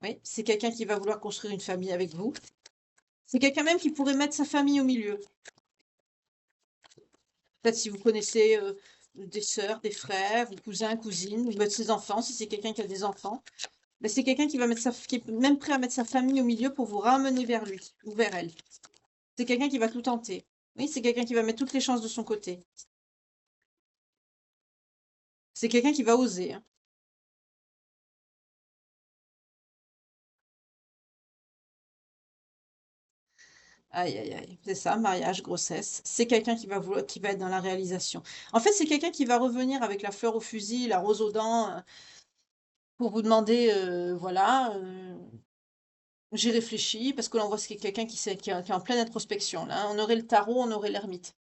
Oui, c'est quelqu'un qui va vouloir construire une famille avec vous. C'est quelqu'un même qui pourrait mettre sa famille au milieu. Peut-être si vous connaissez des sœurs, des frères, ou cousins, cousines, ou ses enfants, si c'est quelqu'un qui a des enfants. Ben, c'est quelqu'un qui va mettre qui est même prêt à mettre sa famille au milieu pour vous ramener vers lui ou vers elle. C'est quelqu'un qui va tout tenter. Oui, c'est quelqu'un qui va mettre toutes les chances de son côté. C'est quelqu'un qui va oser, hein. Aïe, aïe, aïe. C'est ça, mariage, grossesse. C'est quelqu'un qui va être dans la réalisation. En fait, c'est quelqu'un qui va revenir avec la fleur au fusil, la rose aux dents, pour vous demander, voilà, j'ai réfléchi, parce que l'on voit que c'est quelqu'un qui est en pleine introspection, là, hein. On aurait le tarot, on aurait l'ermite.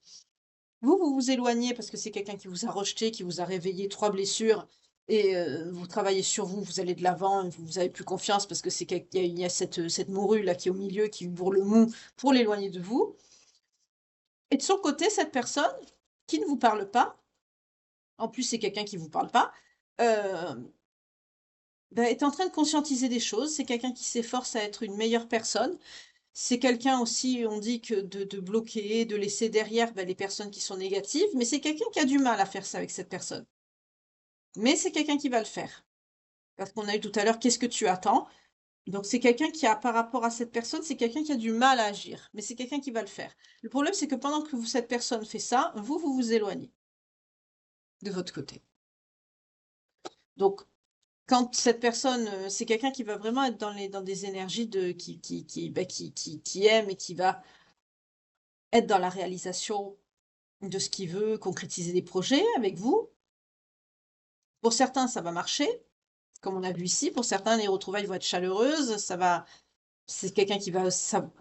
Vous vous éloignez parce que c'est quelqu'un qui vous a rejeté, qui vous a réveillé trois blessures et vous travaillez sur vous, vous allez de l'avant, vous avez plus confiance parce que il y a cette morue là qui est au milieu, qui bourre le mou pour l'éloigner de vous. Et de son côté, cette personne qui ne vous parle pas, en plus c'est quelqu'un qui vous parle pas, heu, bah, est en train de conscientiser des choses. C'est quelqu'un qui s'efforce à être une meilleure personne. C'est quelqu'un aussi, on dit que de bloquer, de laisser derrière, bah, les personnes qui sont négatives, mais c'est quelqu'un qui a du mal à faire ça avec cette personne. Mais c'est quelqu'un qui va le faire. Parce qu'on a eu tout à l'heure: «Qu'est-ce que tu attends?» Donc c'est quelqu'un qui a par rapport à cette personne, c'est quelqu'un qui a du mal à agir, mais c'est quelqu'un qui va le faire. Le problème, c'est que pendant que cette personne fait ça, vous vous éloignez de votre côté. Donc quand cette personne, c'est quelqu'un qui va vraiment être dans des énergies de qui aime et qui va être dans la réalisation de ce qu'il veut, concrétiser des projets avec vous. Pour certains, ça va marcher, comme on a vu ici. Pour certains, les retrouvailles vont être chaleureuses, c'est quelqu'un qui va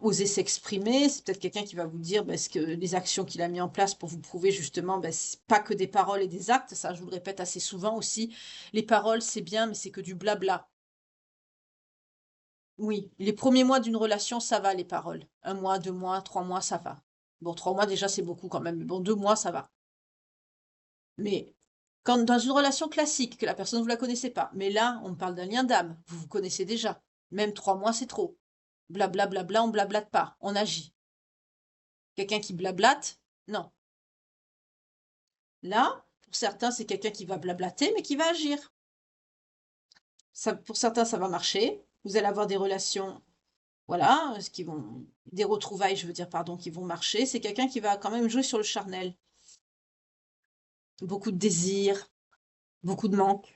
oser s'exprimer, c'est peut-être quelqu'un qui va vous dire ce que les actions qu'il a mis en place pour vous prouver justement, c'est pas que des paroles et des actes, ça je vous le répète assez souvent aussi. Les paroles, c'est bien, mais c'est que du blabla. Oui, les premiers mois d'une relation, ça va les paroles. 1 mois, 2 mois, 3 mois, ça va. Bon, 3 mois déjà, c'est beaucoup quand même, mais bon, 2 mois, ça va. Mais quand dans une relation classique, que la personne vous la connaissez pas, mais là, on parle d'un lien d'âme, vous vous connaissez déjà. Même 3 mois, c'est trop. Blabla, blabla, on blablate pas, on agit. Quelqu'un qui blablate, non. Là, pour certains, c'est quelqu'un qui va blablater, mais qui va agir. Ça, pour certains, ça va marcher. Vous allez avoir des relations, voilà, des retrouvailles, je veux dire, pardon, qui vont marcher. C'est quelqu'un qui va quand même jouer sur le charnel. Beaucoup de désir, beaucoup de manque.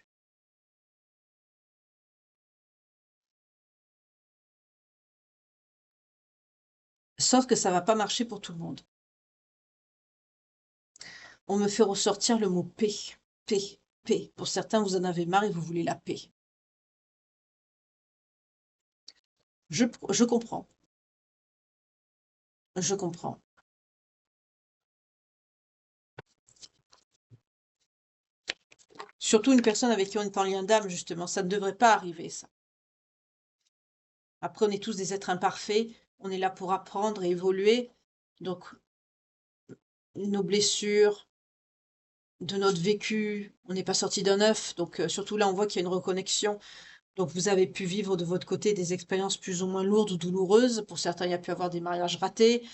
Sauf que ça va pas marcher pour tout le monde. On me fait ressortir le mot paix, paix, paix. Pour certains, vous en avez marre et vous voulez la paix. Je comprends, je comprends. Surtout une personne avec qui on est en lien d'âme, justement, ça ne devrait pas arriver, ça. Après, on est tous des êtres imparfaits, on est là pour apprendre et évoluer, donc nos blessures, de notre vécu, on n'est pas sorti d'un œuf, donc surtout là, on voit qu'il y a une reconnexion. Donc vous avez pu vivre de votre côté des expériences plus ou moins lourdes ou douloureuses. Pour certains, il y a pu avoir des mariages ratés,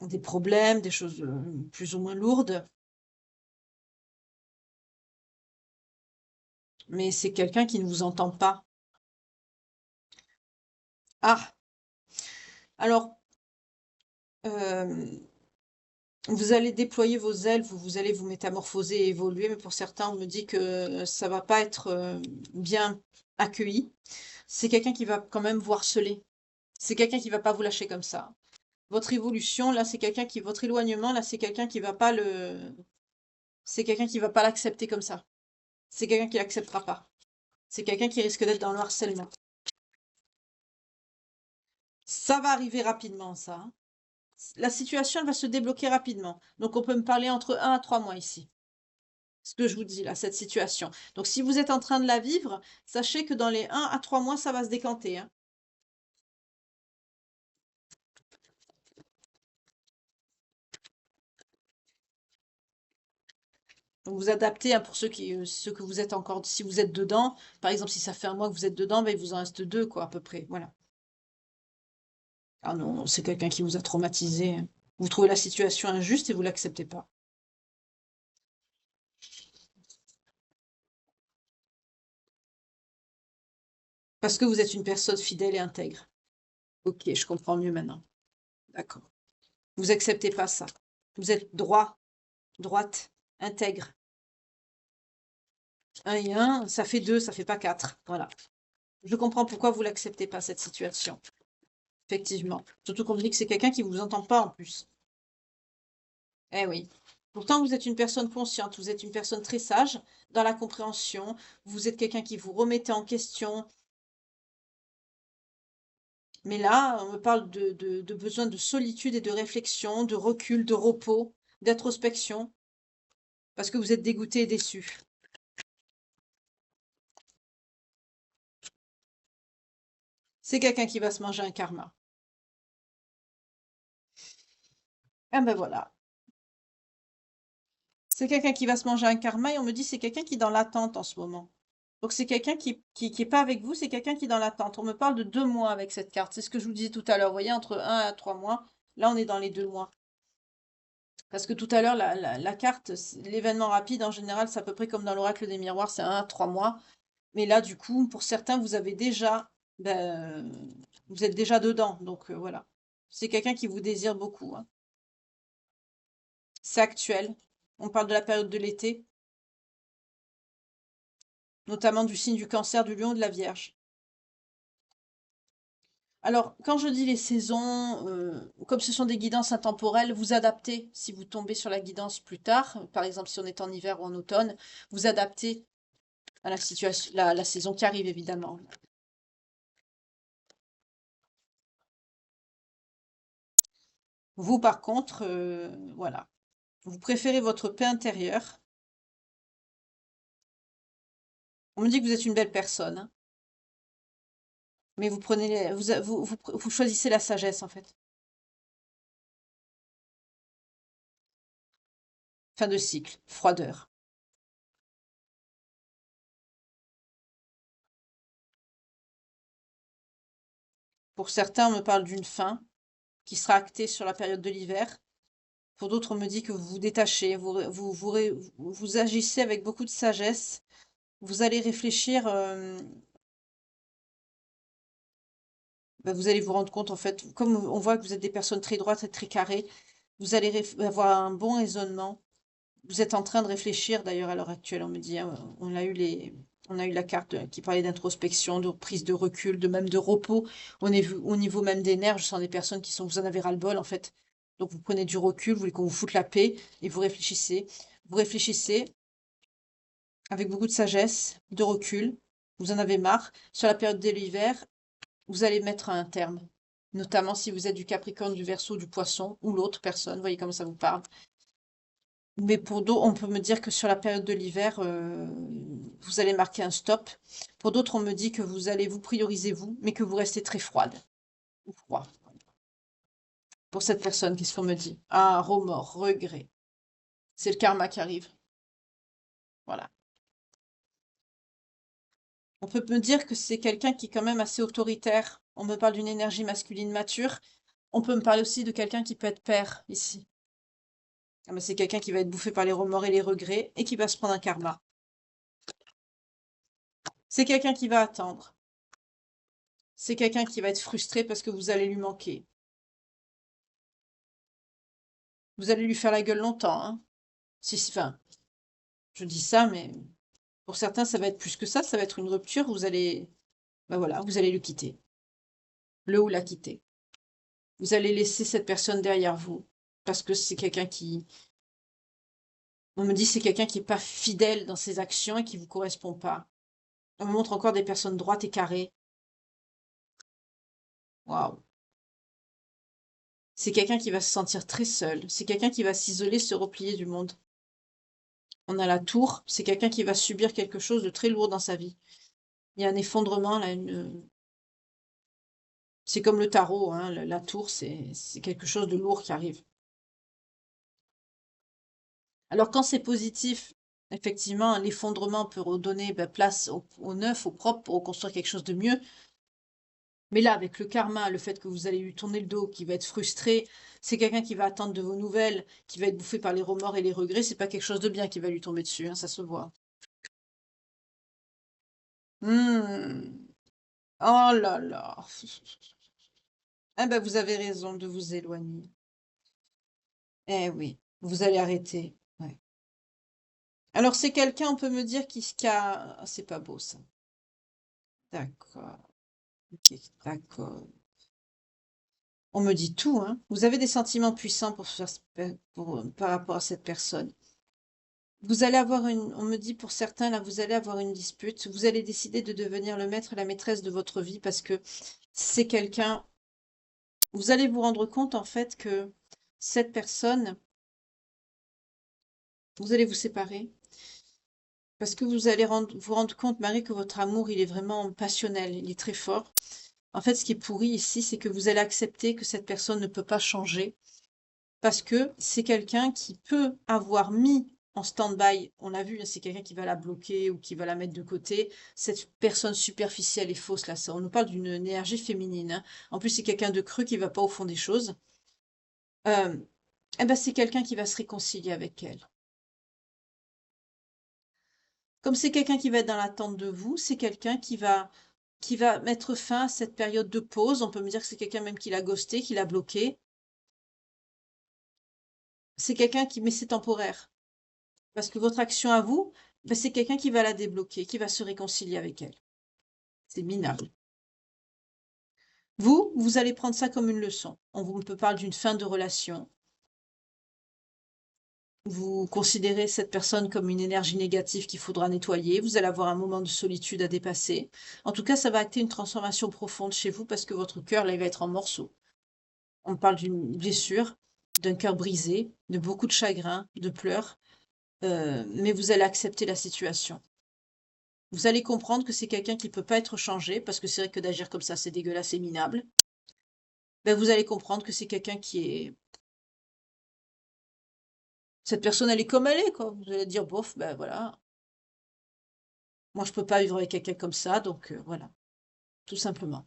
des problèmes, des choses, plus ou moins lourdes. Mais c'est quelqu'un qui ne vous entend pas. Ah! Alors, hem, vous allez déployer vos ailes, vous allez vous métamorphoser et évoluer, mais pour certains, on me dit que ça va pas être, bien accueilli. C'est quelqu'un qui va quand même vous harceler. C'est quelqu'un qui va pas vous lâcher comme ça. Votre évolution, là, votre éloignement, là, c'est quelqu'un qui va pas l'accepter comme ça. C'est quelqu'un qui l'acceptera pas. C'est quelqu'un qui risque d'être dans le harcèlement. Ça va arriver rapidement, ça, hein. La situation, elle va se débloquer rapidement. Donc on peut me parler entre 1 à 3 mois ici. Ce que je vous dis là, cette situation. Donc si vous êtes en train de la vivre, sachez que dans les 1 à 3 mois, ça va se décanter, hein. Donc vous adaptez, hein, pour ceux que vous êtes encore, si vous êtes dedans. Par exemple, si ça fait 1 mois que vous êtes dedans, il vous en reste 2 quoi, à peu près, voilà. Ah non, c'est quelqu'un qui vous a traumatisé, hein. Vous trouvez la situation injuste et vous l'acceptez pas. Parce que vous êtes une personne fidèle et intègre. OK, je comprends mieux maintenant. D'accord. Vous acceptez pas ça. Vous êtes droit, droite, intègre. 1 et 1, ça fait 2, ça fait pas 4. Voilà. Je comprends pourquoi vous l'acceptez pas, cette situation. Effectivement. Surtout qu'on me dit que c'est quelqu'un qui vous entend pas en plus. Eh oui. Pourtant, vous êtes une personne consciente, vous êtes une personne très sage dans la compréhension, vous êtes quelqu'un qui vous remettez en question. Mais là, on me parle de besoin de solitude et de réflexion, de recul, de repos, d'introspection, parce que vous êtes dégoûté et déçu. C'est quelqu'un qui va se manger un karma. Ah ben voilà. C'est quelqu'un qui va se manger un karma et on me dit c'est quelqu'un qui est dans l'attente en ce moment. Donc c'est quelqu'un qui est pas avec vous, c'est quelqu'un qui est dans l'attente. On me parle de 2 mois avec cette carte. C'est ce que je vous disais tout à l'heure. Vous voyez, entre 1 à 3 mois. Là, on est dans les 2 mois. Parce que tout à l'heure, la carte, l'événement rapide, en général, c'est à peu près comme dans l'oracle des miroirs, c'est 1 à 3 mois. Mais là, du coup, pour certains, vous avez déjà, ben, vous êtes déjà dedans. Donc voilà. C'est quelqu'un qui vous désire beaucoup, hein. C'est actuel. On parle de la période de l'été, notamment du signe du Cancer, du Lion, de la Vierge. Alors, quand je dis les saisons, comme ce sont des guidances intemporelles, vous adaptez si vous tombez sur la guidance plus tard. Par exemple, si on est en hiver ou en automne, vous adaptez à la situation, la saison qui arrive, évidemment. Vous, par contre, voilà. Vous préférez votre paix intérieure. On me dit que vous êtes une belle personne, hein, mais vous prenez vous choisissez la sagesse, en fait. Fin de cycle, froideur. Pour certains, on me parle d'une fin qui sera actée sur la période de l'hiver. Pour d'autres, on me dit que vous vous détachez, vous agissez avec beaucoup de sagesse. Vous allez réfléchir, bah, vous allez vous rendre compte, en fait, comme on voit que vous êtes des personnes très droites et très carrées, vous allez avoir un bon raisonnement. Vous êtes en train de réfléchir, d'ailleurs, à l'heure actuelle, on me dit, hein, on a eu la carte qui parlait d'introspection, de prise de recul, de même de repos. Au niveau même des nerfs, je sens des personnes qui sont, vous en avez ras-le-bol, en fait. Donc, vous prenez du recul, vous voulez qu'on vous foute la paix et vous réfléchissez. Vous réfléchissez avec beaucoup de sagesse, de recul. Vous en avez marre. Sur la période de l'hiver, vous allez mettre un terme. Notamment si vous êtes du Capricorne, du Verseau, du Poisson ou l'autre personne. Vous voyez comment ça vous parle. Mais pour d'autres, on peut me dire que sur la période de l'hiver, vous allez marquer un stop. Pour d'autres, on me dit que vous allez vous prioriser vous, mais que vous restez très froide ou froid. Pour cette personne, qu'est-ce qu'on me dit? Ah, remords, regret. C'est le karma qui arrive. Voilà. On peut me dire que c'est quelqu'un qui est quand même assez autoritaire. On me parle d'une énergie masculine mature. On peut me parler aussi de quelqu'un qui peut être père ici. Ah, mais c'est quelqu'un qui va être bouffé par les remords et les regrets et qui va se prendre un karma. C'est quelqu'un qui va attendre. C'est quelqu'un qui va être frustré parce que vous allez lui manquer. Vous allez lui faire la gueule longtemps, hein. Enfin, je dis ça, mais pour certains, ça va être plus que ça va être une rupture. Vous allez, ben voilà, vous allez le quitter. Le ou la quitter. Vous allez laisser cette personne derrière vous parce que c'est quelqu'un qui, on me dit c'est quelqu'un qui n'est pas fidèle dans ses actions et qui ne vous correspond pas. On me montre encore des personnes droites et carrées. Waouh. C'est quelqu'un qui va se sentir très seul. C'est quelqu'un qui va s'isoler, se replier du monde. On a la tour. C'est quelqu'un qui va subir quelque chose de très lourd dans sa vie. Il y a un effondrement, là, c'est comme le tarot, hein, la tour, c'est quelque chose de lourd qui arrive. Alors quand c'est positif, effectivement, l'effondrement peut redonner place au neuf, au propre, pour reconstruire quelque chose de mieux. Mais là, avec le karma, le fait que vous allez lui tourner le dos, qui va être frustré, c'est quelqu'un qui va attendre de vos nouvelles, qui va être bouffé par les remords et les regrets, c'est pas quelque chose de bien qui va lui tomber dessus, hein, ça se voit. Oh là là. Ah ben vous avez raison de vous éloigner. Eh oui, vous allez arrêter. Ouais. Alors c'est quelqu'un, on peut me dire, qui a... Ah, c'est pas beau ça. D'accord. Ok, d'accord. On me dit tout, hein. Vous avez des sentiments puissants par rapport à cette personne. Vous allez avoir on me dit pour certains, là, vous allez avoir une dispute. Vous allez décider de devenir le maître et la maîtresse de votre vie parce que c'est quelqu'un, vous allez vous rendre compte, en fait, que cette personne, vous allez vous séparer parce que vous allez vous rendre compte, Marie, que votre amour, il est vraiment passionnel, il est très fort. En fait, ce qui est pourri ici, c'est que vous allez accepter que cette personne ne peut pas changer parce que c'est quelqu'un qui peut avoir mis en stand-by, on l'a vu, hein, c'est quelqu'un qui va la bloquer ou qui va la mettre de côté. Cette personne superficielle et fausse, là, on nous parle d'une énergie féminine, hein. En plus, c'est quelqu'un de creux qui va pas au fond des choses. Eh ben, c'est quelqu'un qui va se réconcilier avec elle. Comme c'est quelqu'un qui va être dans l'attente de vous, c'est quelqu'un qui va mettre fin à cette période de pause. On peut me dire que c'est quelqu'un même qui l'a ghosté, qui l'a bloqué. C'est quelqu'un qui, mais c'est temporaire. Parce que votre action à vous, ben, c'est quelqu'un qui va la débloquer, qui va se réconcilier avec elle. C'est minable. Vous allez prendre ça comme une leçon. On vous peut parler d'une fin de relation. Vous considérez cette personne comme une énergie négative qu'il faudra nettoyer. Vous allez avoir un moment de solitude à dépasser. En tout cas, ça va acter une transformation profonde chez vous parce que votre cœur, là, il va être en morceaux. On parle d'une blessure, d'un cœur brisé, de beaucoup de chagrin, de pleurs, mais vous allez accepter la situation. Vous allez comprendre que c'est quelqu'un qui ne peut pas être changé, parce que c'est vrai que d'agir comme ça, c'est dégueulasse et minable. Ben, vous allez comprendre que c'est quelqu'un qui est... Cette personne, elle est comme elle est, quoi. Vous allez dire, bof, ben voilà. Moi, je peux pas vivre avec quelqu'un comme ça, donc voilà, tout simplement.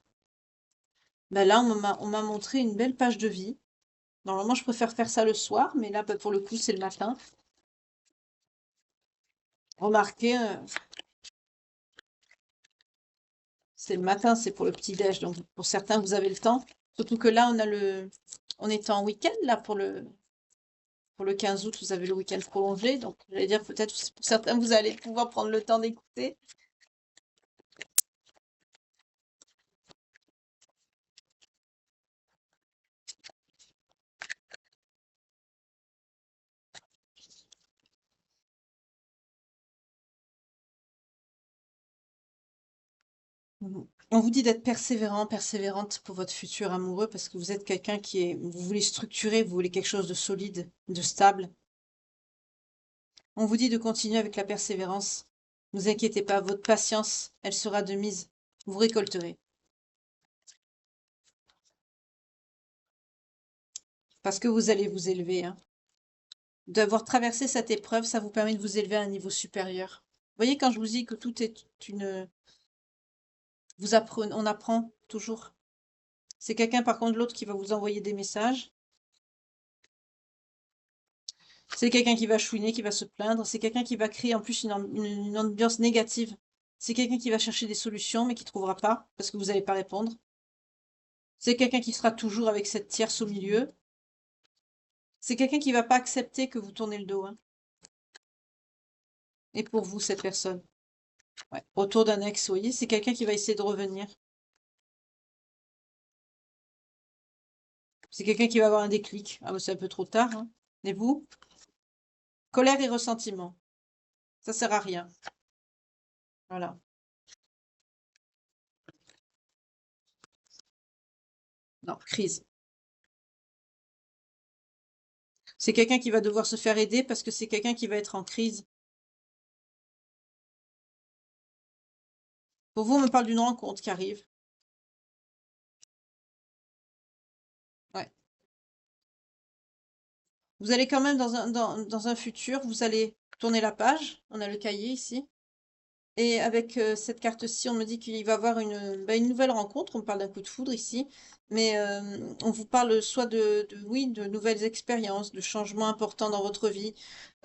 Ben là, on m'a montré une belle page de vie. Normalement, je préfère faire ça le soir, mais là, ben, pour le coup, c'est le matin. Remarquez, c'est le matin, c'est pour le petit-déj, donc pour certains, vous avez le temps. Surtout que là, on est en week-end, là, pour le 15 août, vous avez le week-end prolongé, donc j'allais dire peut-être pour certains, vous allez pouvoir prendre le temps d'écouter. On vous dit d'être persévérant, persévérante pour votre futur amoureux parce que vous êtes quelqu'un qui est, vous voulez structurer, vous voulez quelque chose de solide, de stable. On vous dit de continuer avec la persévérance. Ne vous inquiétez pas, votre patience, elle sera de mise. Vous récolterez. Parce que vous allez vous élever, hein. D'avoir traversé cette épreuve, ça vous permet de vous élever à un niveau supérieur. Vous voyez, quand je vous dis que tout est une... Vous apprenez, on apprend toujours. C'est quelqu'un, par contre, l'autre qui va vous envoyer des messages. C'est quelqu'un qui va chouiner, qui va se plaindre. C'est quelqu'un qui va créer en plus une ambiance négative. C'est quelqu'un qui va chercher des solutions, mais qui ne trouvera pas, parce que vous n'allez pas répondre. C'est quelqu'un qui sera toujours avec cette tierce au milieu. C'est quelqu'un qui ne va pas accepter que vous tournez le dos, hein. Et pour vous, cette personne. Ouais. Autour d'un ex, vous voyez, c'est quelqu'un qui va essayer de revenir. C'est quelqu'un qui va avoir un déclic. Ah, bah, c'est un peu trop tard, hein. Et vous? Colère et ressentiment. Ça sert à rien. Voilà. Non, crise. C'est quelqu'un qui va devoir se faire aider parce que c'est quelqu'un qui va être en crise. Pour vous, on me parle d'une rencontre qui arrive. Ouais. Vous allez quand même dans un futur, vous allez tourner la page. On a le cahier ici. Et avec cette carte-ci, on me dit qu'il va y avoir une nouvelle rencontre. On parle d'un coup de foudre ici. Mais on vous parle soit oui, de nouvelles expériences, de changements importants dans votre vie.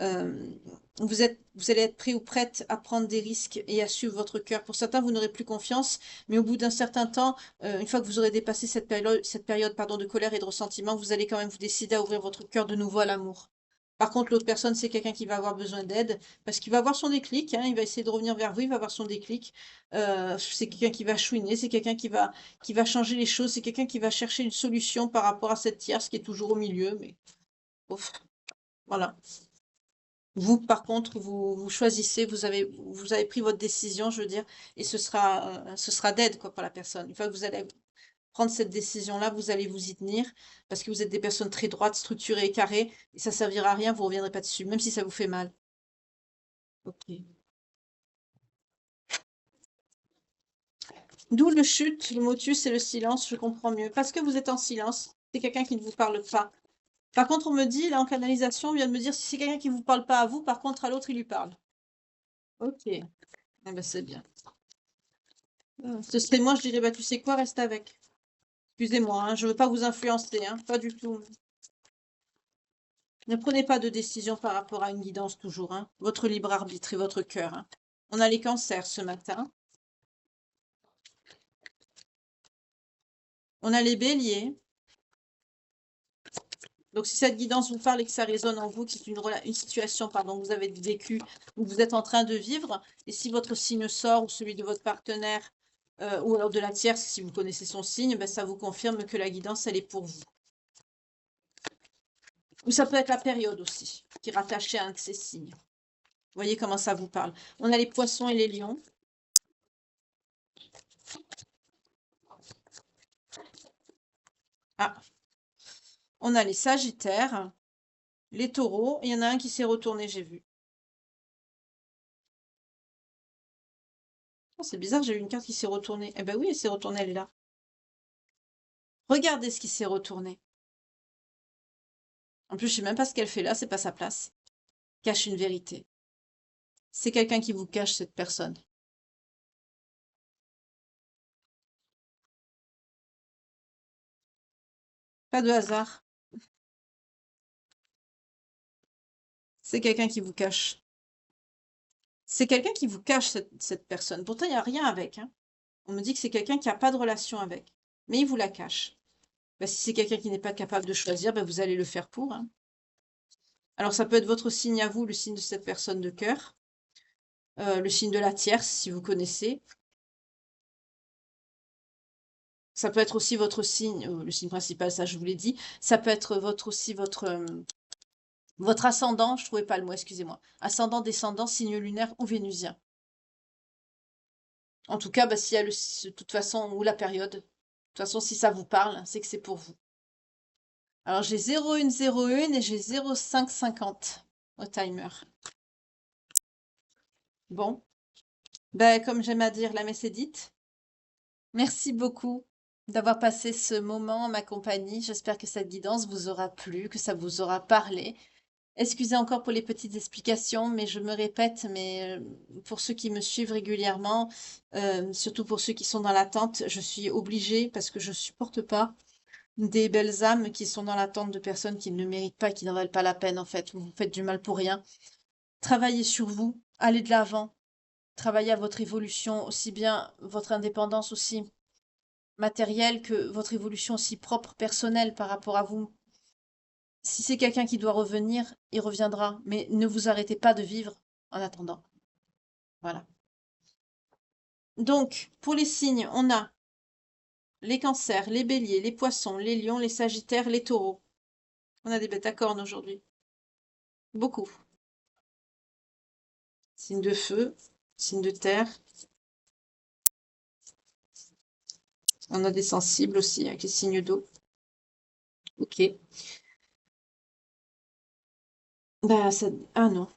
Euh, vous allez être prêt ou prête à prendre des risques et à suivre votre cœur. Pour certains, vous n'aurez plus confiance, mais au bout d'un certain temps, une fois que vous aurez dépassé cette période, pardon, de colère et de ressentiment, vous allez quand même vous décider à ouvrir votre cœur de nouveau à l'amour. Par contre, l'autre personne, c'est quelqu'un qui va avoir besoin d'aide parce qu'il va avoir son déclic, hein, il va essayer de revenir vers vous, il va avoir son déclic. C'est quelqu'un qui va chouiner, c'est quelqu'un qui va changer les choses, c'est quelqu'un qui va chercher une solution par rapport à cette tierce qui est toujours au milieu, mais ouf, voilà. Vous, par contre, vous choisissez, vous avez pris votre décision, je veux dire, et ce sera d'aide, quoi, pour la personne. Une fois que vous allez prendre cette décision-là, vous allez vous y tenir, parce que vous êtes des personnes très droites, structurées et carrées, et ça servira à rien, vous reviendrez pas dessus, même si ça vous fait mal. Ok. D'où le chute, le motus et le silence, je comprends mieux. Parce que vous êtes en silence, c'est quelqu'un qui ne vous parle pas. Par contre, on me dit, là, en canalisation, on vient de me dire, si c'est quelqu'un qui ne vous parle pas à vous, par contre, à l'autre, il lui parle. Ok. Eh ben, c'est bien. Ce serait moi, je dirais, bah, tu sais quoi, reste avec. Excusez-moi, hein, je ne veux pas vous influencer, hein, pas du tout. Ne prenez pas de décision par rapport à une guidance toujours, hein. Votre libre arbitre et votre cœur, hein. On a les cancers ce matin. On a les béliers. Donc, si cette guidance vous parle et que ça résonne en vous, que c'est une situation pardon, que vous avez vécue ou que vous êtes en train de vivre, et si votre signe sort ou celui de votre partenaire ou alors de la tierce, si vous connaissez son signe, ben, ça vous confirme que la guidance, elle est pour vous. Ou ça peut être la période aussi, qui est rattachée à un de ces signes. Vous voyez comment ça vous parle. On a les poissons et les lions. Ah, on a les sagittaires, les taureaux, et il y en a un qui s'est retourné, j'ai vu. Oh, c'est bizarre, j'ai eu une carte qui s'est retournée. Eh ben oui, elle s'est retournée, elle est là. Regardez ce qui s'est retourné. En plus, je sais même pas ce qu'elle fait là, c'est pas sa place. Cache une vérité. C'est quelqu'un qui vous cache cette personne. Pas de hasard. C'est quelqu'un qui vous cache. C'est quelqu'un qui vous cache cette personne. Pourtant, il n'y a rien avec, hein. On me dit que c'est quelqu'un qui n'a pas de relation avec. Mais il vous la cache. Bah, si c'est quelqu'un qui n'est pas capable de choisir, bah, vous allez le faire pour, hein. Alors, ça peut être votre signe à vous, le signe de cette personne de cœur. Le signe de la tierce, si vous connaissez. Ça peut être aussi votre signe, le signe principal, ça je vous l'ai dit. Ça peut être aussi votre ascendant, je ne trouvais pas le mot, excusez-moi. Ascendant, descendant, signe lunaire ou vénusien. En tout cas, bah, s'il y a de toute façon, ou la période. De toute façon, si ça vous parle, c'est que c'est pour vous. Alors, j'ai 0101 et j'ai 0550 au timer. Bon, ben, comme j'aime à dire, la messe est dite. Merci beaucoup d'avoir passé ce moment en ma compagnie. J'espère que cette guidance vous aura plu, que ça vous aura parlé. Excusez encore pour les petites explications, mais je me répète, mais pour ceux qui me suivent régulièrement, surtout pour ceux qui sont dans l'attente, je suis obligée parce que je supporte pas des belles âmes qui sont dans l'attente de personnes qui ne méritent pas, qui n'en valent pas la peine en fait. Vous vous faites du mal pour rien. Travaillez sur vous, allez de l'avant, travaillez à votre évolution, aussi bien votre indépendance aussi matérielle que votre évolution aussi propre, personnelle par rapport à vous. Si c'est quelqu'un qui doit revenir, il reviendra, mais ne vous arrêtez pas de vivre en attendant. Voilà. Donc, pour les signes, on a les cancers, les béliers, les poissons, les lions, les sagittaires, les taureaux. On a des bêtes à cornes aujourd'hui. Beaucoup. Signes de feu, signes de terre. On a des sensibles aussi avec les signes d'eau. Ok. Bah, ça... Ah non.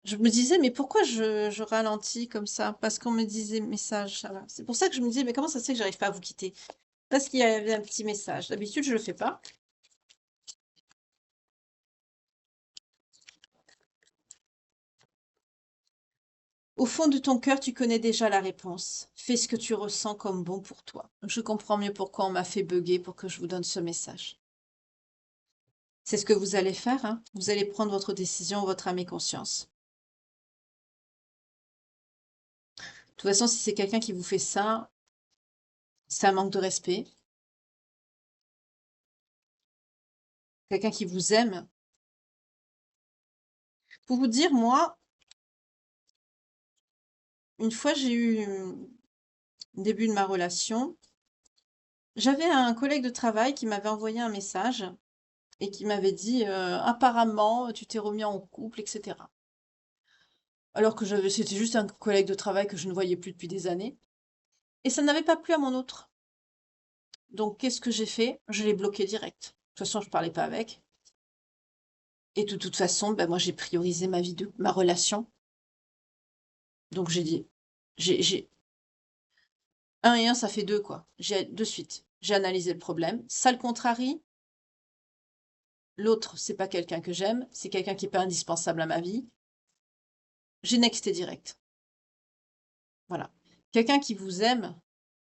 Je me disais, mais pourquoi je ralentis comme ça? Parce qu'on me disait message. Ça c'est pour ça que je me disais, mais comment ça se fait que j'arrive pas à vous quitter? Parce qu'il y avait un petit message. D'habitude, je le fais pas. Au fond de ton cœur, tu connais déjà la réponse. Fais ce que tu ressens comme bon pour toi. Je comprends mieux pourquoi on m'a fait bugger pour que je vous donne ce message. C'est ce que vous allez faire, hein. Vous allez prendre votre décision, votre âme et conscience. De toute façon, si c'est quelqu'un qui vous fait ça, c'est un manque de respect. Quelqu'un qui vous aime. Pour vous dire, moi, une fois j'ai eu le début de ma relation, j'avais un collègue de travail qui m'avait envoyé un message et qui m'avait dit apparemment tu t'es remis en couple, etc. Alors que c'était juste un collègue de travail que je ne voyais plus depuis des années. Et ça n'avait pas plu à mon autre. Donc qu'est-ce que j'ai fait? Je l'ai bloqué direct. De toute façon, je parlais pas avec. Et de toute façon, ben moi j'ai priorisé ma vie ma relation. Donc j'ai dit, j'ai, 1 et 1, ça fait 2, quoi. De suite, j'ai analysé le problème. Ça le contrarie. L'autre, c'est pas quelqu'un que j'aime, c'est quelqu'un qui est pas indispensable à ma vie. J'ai nexté direct. Voilà. Quelqu'un qui vous aime,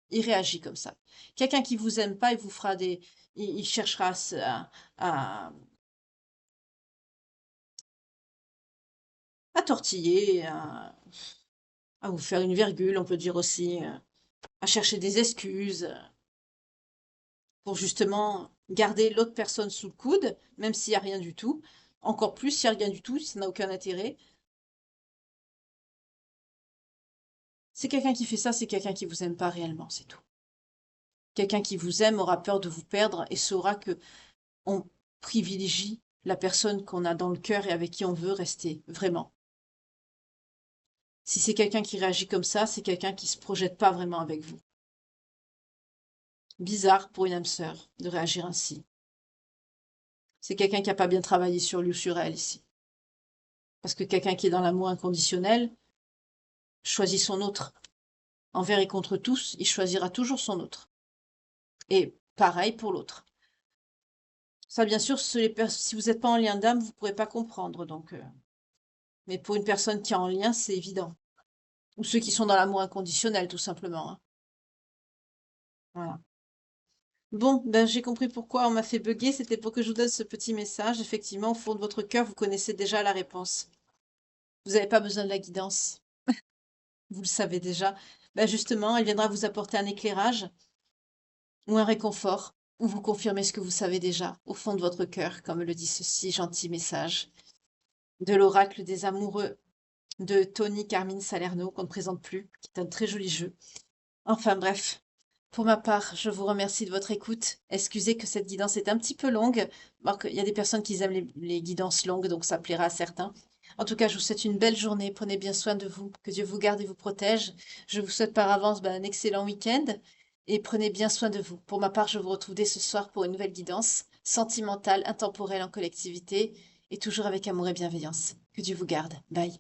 il réagit comme ça. Quelqu'un qui vous aime pas, il vous fera des... Il cherchera à, à tortiller, à vous faire une virgule, on peut dire aussi, à chercher des excuses, pour justement garder l'autre personne sous le coude, même s'il n'y a rien du tout. Encore plus, s'il n'y a rien du tout, ça n'a aucun intérêt. C'est quelqu'un qui fait ça, c'est quelqu'un qui vous aime pas réellement, c'est tout. Quelqu'un qui vous aime aura peur de vous perdre et saura que on privilégie la personne qu'on a dans le cœur et avec qui on veut rester, vraiment. Si c'est quelqu'un qui réagit comme ça, c'est quelqu'un qui se projette pas vraiment avec vous. Bizarre pour une âme sœur de réagir ainsi. C'est quelqu'un qui n'a pas bien travaillé sur lui ou sur elle ici. Parce que quelqu'un qui est dans l'amour inconditionnel choisit son autre. Envers et contre tous, il choisira toujours son autre. Et pareil pour l'autre. Ça, bien sûr, si vous n'êtes pas en lien d'âme, vous ne pourrez pas comprendre. Donc, mais pour une personne qui est en lien, c'est évident. Ou ceux qui sont dans l'amour inconditionnel, tout simplement, hein. Voilà. Bon, ben, j'ai compris pourquoi on m'a fait bugger. C'était pour que je vous donne ce petit message. Effectivement, au fond de votre cœur, vous connaissez déjà la réponse. Vous n'avez pas besoin de la guidance. Vous le savez déjà. Ben justement, elle viendra vous apporter un éclairage ou un réconfort, ou vous confirmer ce que vous savez déjà, au fond de votre cœur, comme le dit ce si gentil message de l'oracle des amoureux de Tony Carmine Salerno, qu'on ne présente plus, qui est un très joli jeu. Enfin bref, pour ma part, je vous remercie de votre écoute. Excusez que cette guidance est un petit peu longue. Il y a des personnes qui aiment les guidances longues, donc ça plaira à certains. En tout cas, je vous souhaite une belle journée. Prenez bien soin de vous. Que Dieu vous garde et vous protège. Je vous souhaite par avance un excellent week-end et prenez bien soin de vous. Pour ma part, je vous retrouve dès ce soir pour une nouvelle guidance sentimentale, intemporelle en collectivité et toujours avec amour et bienveillance. Que Dieu vous garde. Bye.